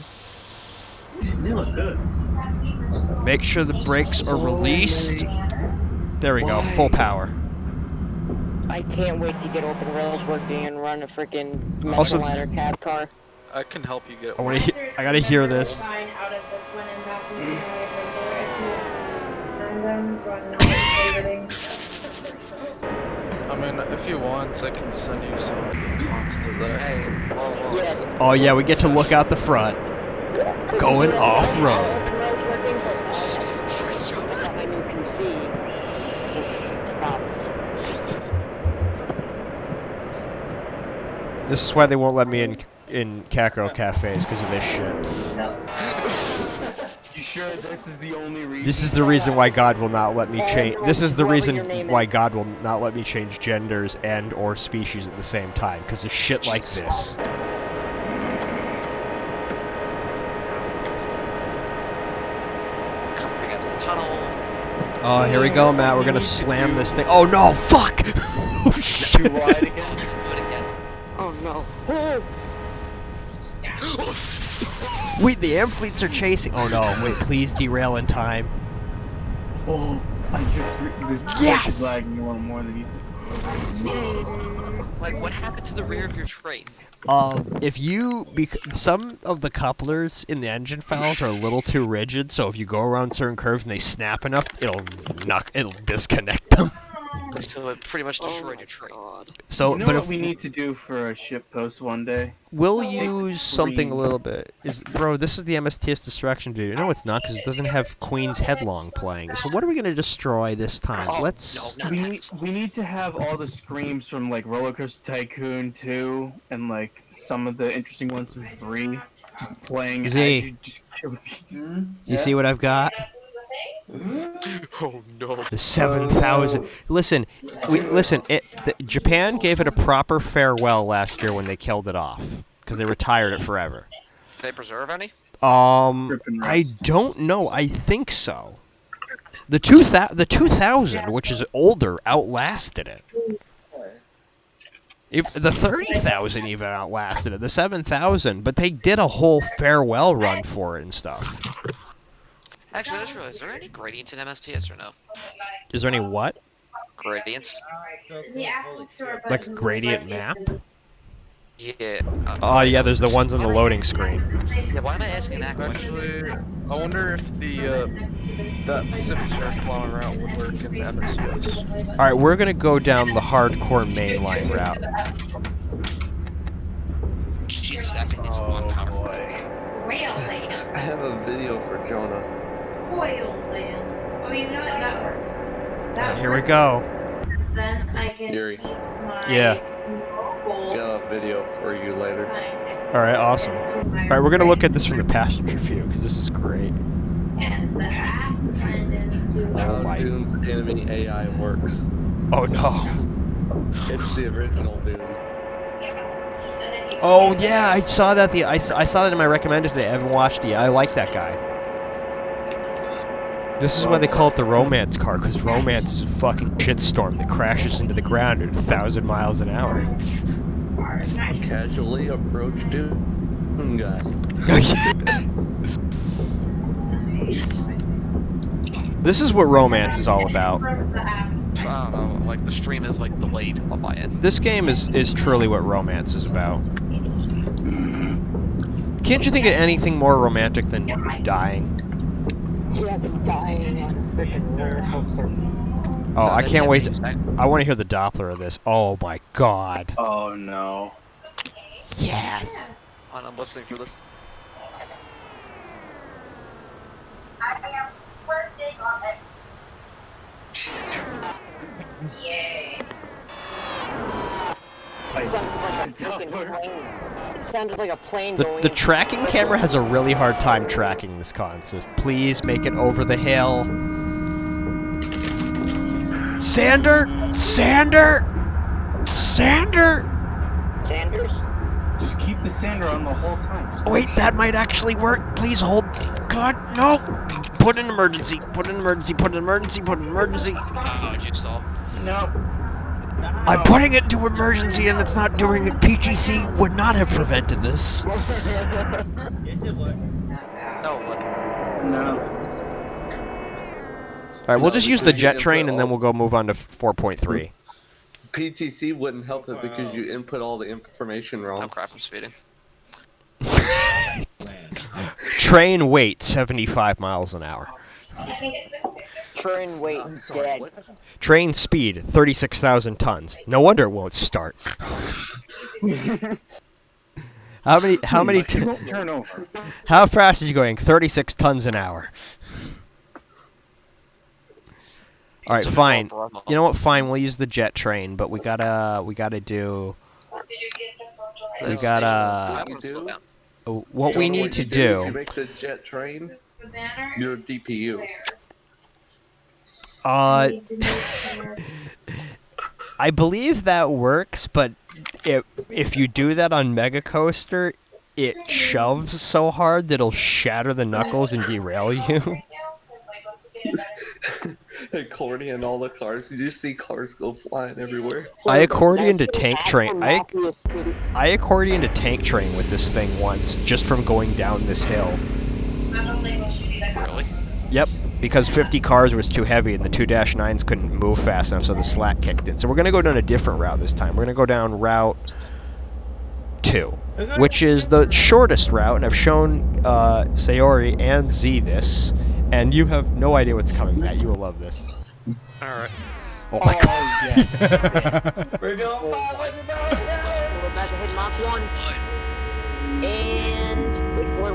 They look good. Make sure the brakes are released. There we go. Full power. I can't wait to get open rails working and run a freaking Also- Ladder cab car. I can help you get it. I want to. I gotta hear this. Fine out of this one and back into my regular engine. So I'm not favoriting stuff. I mean, if you want, I can send you some content that I Hey, whoa. Yeah. Oh yeah, we get to look out the front. Going off road. Open rails working, but my new PC stopped. This is why they won't let me in Kakro cafes because of this shit. You sure this is the only reason? This is the reason why God will not let me change. This is the reason why God will not let me change genders and or species at the same time because of shit like this. Coming out of the tunnel. Oh, here we go, Matt. We're gonna slam this thing. Oh no! Fuck! Oh shit! Do it again. Oh no. Oh. Wait, the amphitheats are chasing. Oh no! Wait, please derail in time. Oh, I just this Yes! is lagging a little more than you. Like, what happened to the rear of your train? If you some of the couplers in the engine files are a little too rigid, so if you go around certain curves and they snap enough, it'll disconnect them. So it pretty much destroyed your train. So, You know but what if we need to do for a ship post one day? we'll Stick use the something a screen. little bit. Bro, this is the MSTS destruction video. No, it's not, because it doesn't have Queen's Headlong playing. So what are we gonna destroy this time? Oh, Let's. no, We need to have all the screams from like Roller Coaster Tycoon 2 and like some of the interesting ones from 3 just playing Z. as you just kill these. You see what I've got? Oh no. The 7,000. Listen, Japan gave it a proper farewell last year when they killed it off because they retired it forever. Did they preserve any? I don't know. I think so. The 2000, which is older, outlasted it. If the 30,000 even outlasted it. The 7,000, but they did a whole farewell run for it and stuff. Actually, I just realized, is there any gradients in MSTS or no? Is there any what? Gradients? The Apple Store Like a button gradient was map? Yeah. Oh yeah, there's the ones on the loading screen. Yeah, why am I asking that question? Actually, I wonder if that Pacific Surf Line route would work in the MSTS. All right, we're gonna go down the hardcore mainline route. Jeez, that thing needs one power. Railland. I have a video for Jonah. Coilland. Oh, you know what? That works. That Here we works. go. Then I can Yuri. keep my Yeah. mobile Got a video for you later. All right, awesome. All right, we're gonna look at this from the passenger view because this is great. and the app turned into How my- Doom's enemy AI works. Oh no. It's the original Doom. Oh yeah, I saw that. I saw that in my recommended today. I haven't watched it yet. I like that guy. This is why they call it the romance car, because romance is a fucking shitstorm that crashes into the ground at 1,000 miles an hour. Casually approach Doom guy. This is what romance is all about. I don't know, like the stream is like delayed on my end. This game is truly what romance is about. Can't you think of anything more romantic than dying? Yeah, the dying on a freaking roller coaster. Oh, I can't wait. I want to hear the Doppler of this. Oh my god. Oh no. Yes. I'm listening for this. I am working on it. Yay. Sounds like a freaking plane. It sounded like a plane The going. the tracking camera has a really hard time tracking this consist. Please make it over the hill. Sander! Sander! Sander! Sanders? Just keep the sander on the whole time. Wait, that might actually work. Please hold. God, no! Put an emergency. Put an emergency. Put an emergency. Put an emergency. Oh, jigsaw. No. I'm putting it to emergency and it's not doing it. PGC would not have prevented this. No, it wouldn't. No. Alright, we'll just use the jet train and then we'll go move on to 4.3. PTC wouldn't help it because you input all the information wrong. Oh crap, I'm speeding. Train weight 75 miles an hour. Train weight dead. Train speed 36,000 tons. No wonder it won't start. How many Turn over. How fast are you going? 36 tons an hour. All right, fine. You know what? Fine, we'll use the jet train, but we gotta do. We gotta. What we need to do. If you make the jet train your DPU. I believe that works, but if you do that on Mega Coaster, it shoves so hard that it'll shatter the knuckles and derail you. Accordion all the cars. You just see cars go flying everywhere. I accordion to tank train. I accordion to tank train with this thing once, just from going down this hill. Really? Yep, because 50 cars was too heavy and the 2-9s couldn't move fast enough, so the slack kicked in. So we're gonna go down a different route this time. We're gonna go down Route 2, which is the shortest route, and I've shown Sayori and Z this, and you have no idea what's coming, Matt. You will love this. Alright. Oh my god. Yeah. We're going forward. We're about to hit Mach 1. And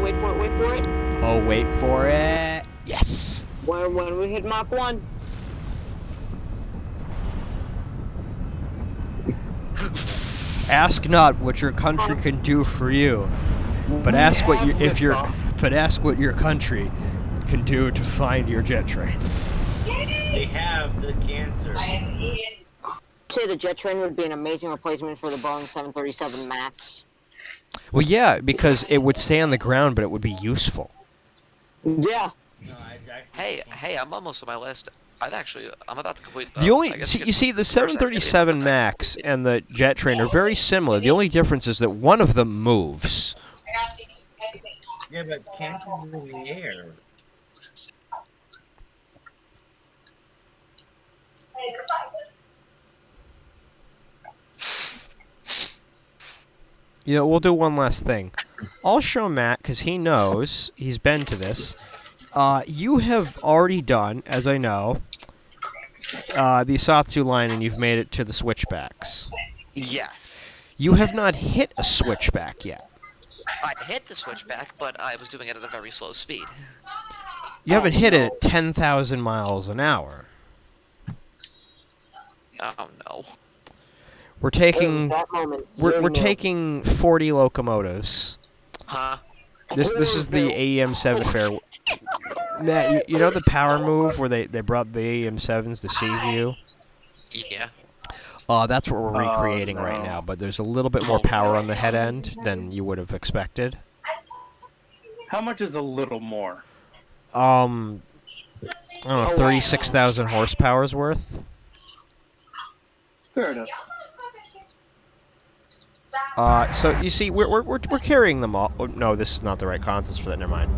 wait for it. Oh, wait for it. Yes. When we hit Mach 1. Ask not what your country can do for you, but ask what your country can do to find your jet train. They have the cancer. I'd say the jet train would be an amazing replacement for the Boeing 737 MAX. Well, yeah, because it would stay on the ground, but it would be useful. Yeah. Hey, I'm almost on my list. I'm about to complete. The only you see the 737 MAX and the jet train are very similar. The only difference is that one of them moves. Yeah, but cancer is in the air. You know, we'll do one last thing. I'll show Matt, because he knows, he's been to this. You have already done, as I know, the Satsu line, and you've made it to the switchbacks. Yes. You have not hit a switchback yet. I hit the switchback, but I was doing it at a very slow speed. You haven't hit it at 10,000 miles an hour. Oh no. We're taking we're taking 40 locomotives. Huh? This is the AEM7 fare. Matt, you know the power move where they brought the AEM7s to Seaview? Yeah. That's what we're recreating right now, but there's a little bit more power on the head end than you would have expected. How much is a little more? I don't know, 36,000 horsepower's worth. Fair enough. So you see, we're carrying them all. Oh, no, this is not the right consist for that. Never mind.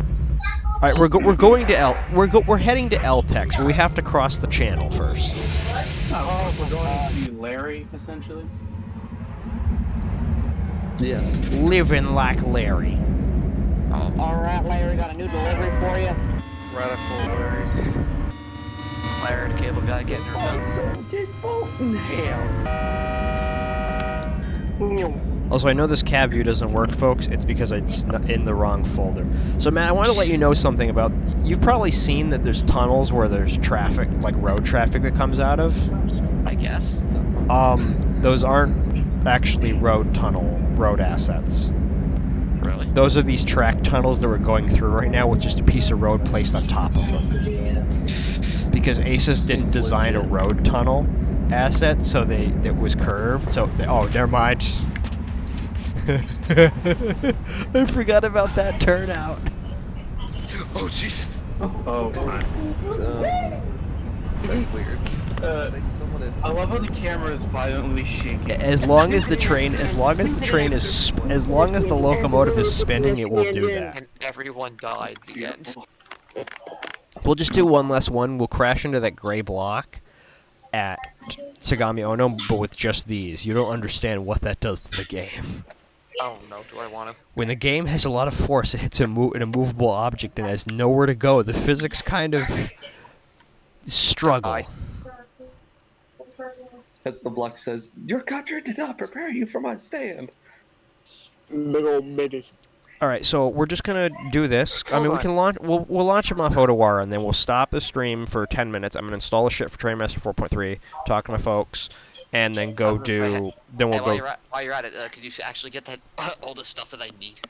All right, we're going to we're heading to L-Tex, but we have to cross the channel first. Oh, we're going to see Larry, essentially. Yes. Living like Larry. Alright, Larry, got a new delivery for you. Radical Larry. Larry, the cable guy, getting her done. Soldiers boat in hell. Also, I know this cab view doesn't work, folks. It's because it's in the wrong folder. So, Matt, I want to let you know something about... You've probably seen that there's tunnels where there's traffic, like road traffic that comes out of. I guess. Those aren't actually road assets. Really? Those are these track tunnels that we're going through right now with just a piece of road placed on top of them. Because Asus didn't design a road tunnel asset, so it was curved. So oh, never mind. I forgot about that turnout. Oh Jesus. Oh my. That's weird. I love how the camera is violently shaking. As long as the locomotive is spinning, it will do that. And everyone died. The end. We'll just do one less one. We'll crash into that gray block at Sagami Ono, but with just these. You don't understand what that does to the game. Oh no, do I want to? When the game has a lot of force, it hits an immovable object and has nowhere to go. The physics kind of struggle. As the block says, your country did not prepare you for my stand. All right, so we're just gonna do this. I mean, we can launch. We'll launch him off Odawara, and then we'll stop the stream for 10 minutes. I'm gonna install a shit for Train Master 4.3, talk to my folks, and then go do. Then we'll go. While you're at it, could you actually get that all the stuff that I need?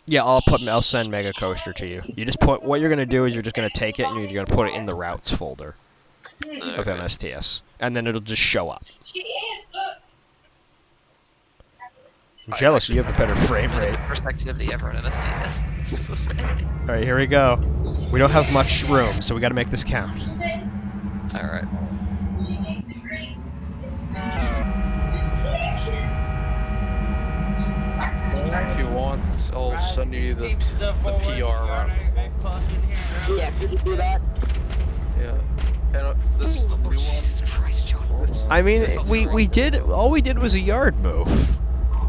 Yeah, I'll send Mega Coaster to you. You just put what you're gonna do is you're just gonna take it and you're gonna put it in the routes folder of MSTS, and then it'll just show up. I'm jealous you have a better frame rate. First activity ever in MSTS. It's so sad. All right, here we go. We don't have much room, so we got to make this count. All right. If you want, I'll send you the PR route. Yeah, could you do that? Yeah. And this new one. Jesus Christ, John. I mean, all we did was a yard move.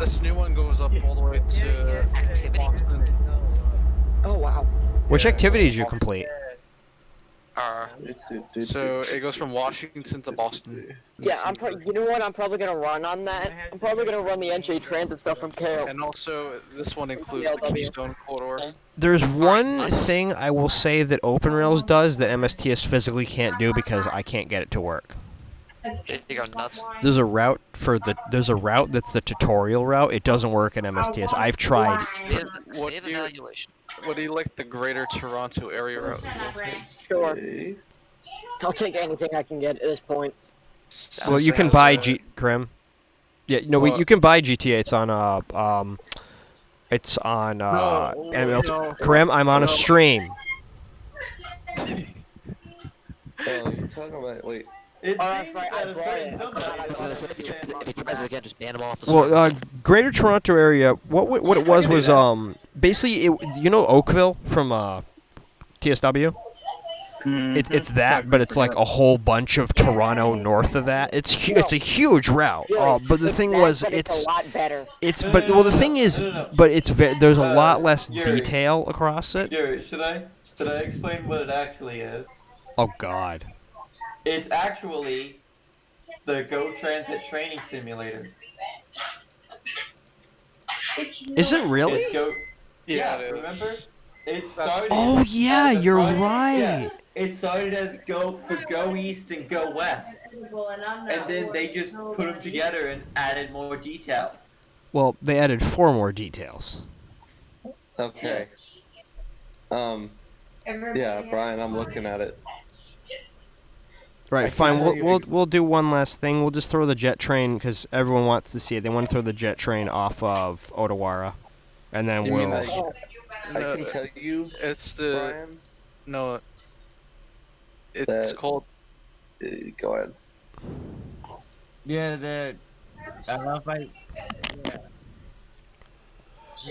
This new one goes up all the way to Boston. Oh wow. Which activity did you complete? So it goes from Washington to Boston. Yeah, you know what? I'm probably gonna run on that. I'm probably gonna run the NJ Transit stuff from KO. And also, this one includes the Keystone Corridor. There's one thing I will say that OpenRails does that MSTS physically can't do because I can't get it to work. You go nuts. There's a route that's the tutorial route. It doesn't work in MSTS. I've tried. Save evaluation. What do you like the Greater Toronto area route? Sure. I'll take anything I can get at this point. Well, you can buy Grim. Yeah, no, you can buy GTA. It's on ML. Grim, I'm on a stream. Oh, you're talking about wait. It If he tries it again, just ban him off the server. Well, Greater Toronto area. What it was basically you know Oakville from TSW. It's that, but it's like a whole bunch of Toronto north of that. It's a huge route. But the thing was, it's a lot better. The thing is, but there's a lot less detail across it. Yuri, should I explain what it actually is? Oh God. It's actually the Go Transit training simulators. Is it really? Yeah, remember? It started. Oh yeah, you're right. Yeah, it started as Go East and Go West, and then they just put them together and added more detail. Well, they added 4 more details. Okay. Yeah, Brian, I'm looking at it. Right, fine. We'll do one last thing. We'll just throw the jet train because everyone wants to see it. They want to throw the jet train off of Odawara, and then we'll. I can tell you. It's the Brian, no. It's called. Go ahead. Yeah, the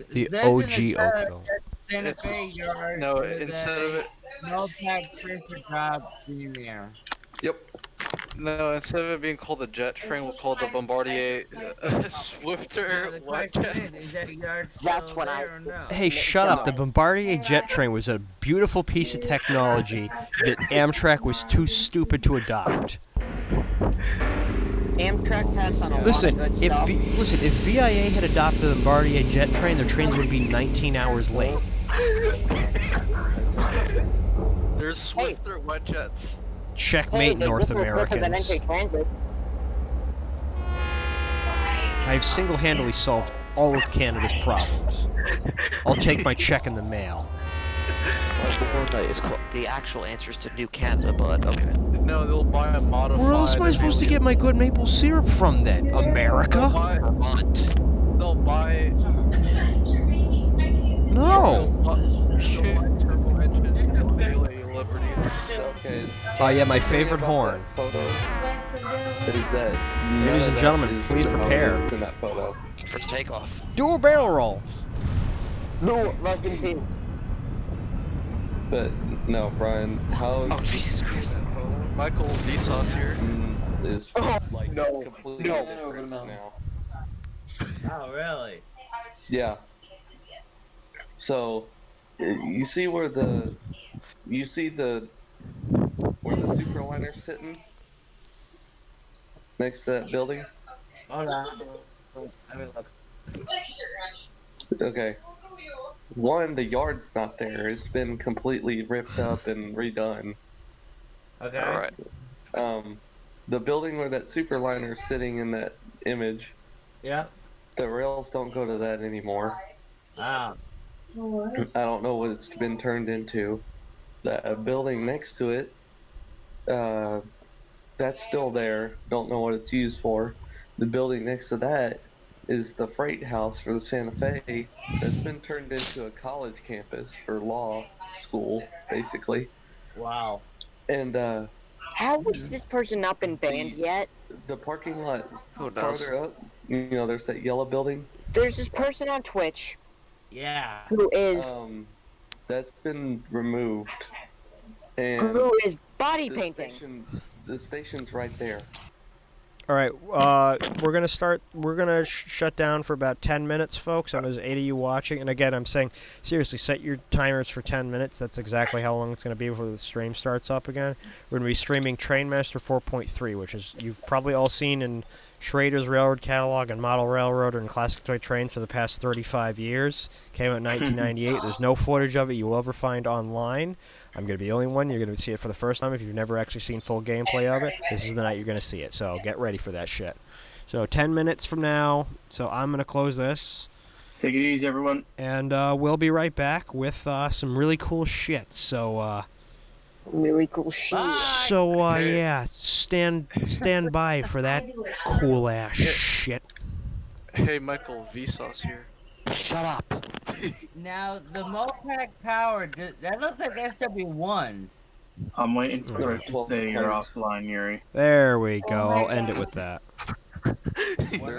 The OG Oakville. No, instead of it. No tag transfer job premier. Yep. No, instead of it being called the jet train, we'll call it the Bombardier Swifter jet. That's what I. Hey, shut up! The Bombardier jet train was a beautiful piece of technology that Amtrak was too stupid to adopt. Amtrak has on a Listen, lot of good stuff. if VIA had adopted the Bombardier jet train, their trains would be 19 hours late. There's Swifter wet jets. Checkmate, North Americans. I've single-handedly solved all of Canada's problems. I'll take my check in the mail. It's called the actual answers to New Canada, but okay. No, they'll buy a modified. Where else am I supposed to get my good maple syrup from then? America? They'll buy. No. They'll buy turbo engine and melee liberties. Okay. Oh yeah, my the thing favorite about horn. that photo is that none Ladies of and that gentlemen, is please how it prepare. is in that photo. First takeoff. Do a barrel roll. No, rest in peace. But no, Brian, how Oh Jesus Christ! Michael Vsauce here. is like completely different now. Oh, really? Yeah. So you see where the superliner's sitting next to that building? Hold on. Let me look. Okay. One, the yard's not there. It's been completely ripped up and redone. Okay. All right. The building where that superliner's sitting in that image, Yeah. the rails don't go to that anymore. Ah. I don't know what it's been turned into. That building next to it, that's still there. Don't know what it's used for. The building next to that is the freight house for the Santa Fe. That's been turned into a college campus for law school, basically. Wow. And How has this person not been banned yet? the parking lot Who knows? farther up, there's that yellow building. There's this person on Twitch Yeah. who is That's been removed. And who is body painting. The station's right there. All right, we're gonna start. We're gonna shut down for about 10 minutes, folks. And there's 8 of you watching. And again, I'm saying seriously, set your timers for 10 minutes. That's exactly how long it's gonna be before the stream starts up again. We're gonna be streaming Trainmaster 4.3, which is you've probably all seen in Schrader's Railroad Catalog and Model Railroad and Classic Toy Trains for the past 35 years. Came out in 1998. There's no footage of it you will ever find online. I'm going to be the only one. You're going to see it for the first time. If you've never actually seen full gameplay of it, this is the night you're going to see it. So get ready for that shit. So 10 minutes from now, so I'm going to close this. Take it easy, everyone. And we'll be right back with some really cool shit. So, really cool shit. So, yeah, stand by for that cool ass shit. Hey, Michael Vsauce here. Shut up. Now, the Mopac Power, that looks like SW1s. I'm waiting for it to say you're offline, Yuri. There we go. I'll end it with that. What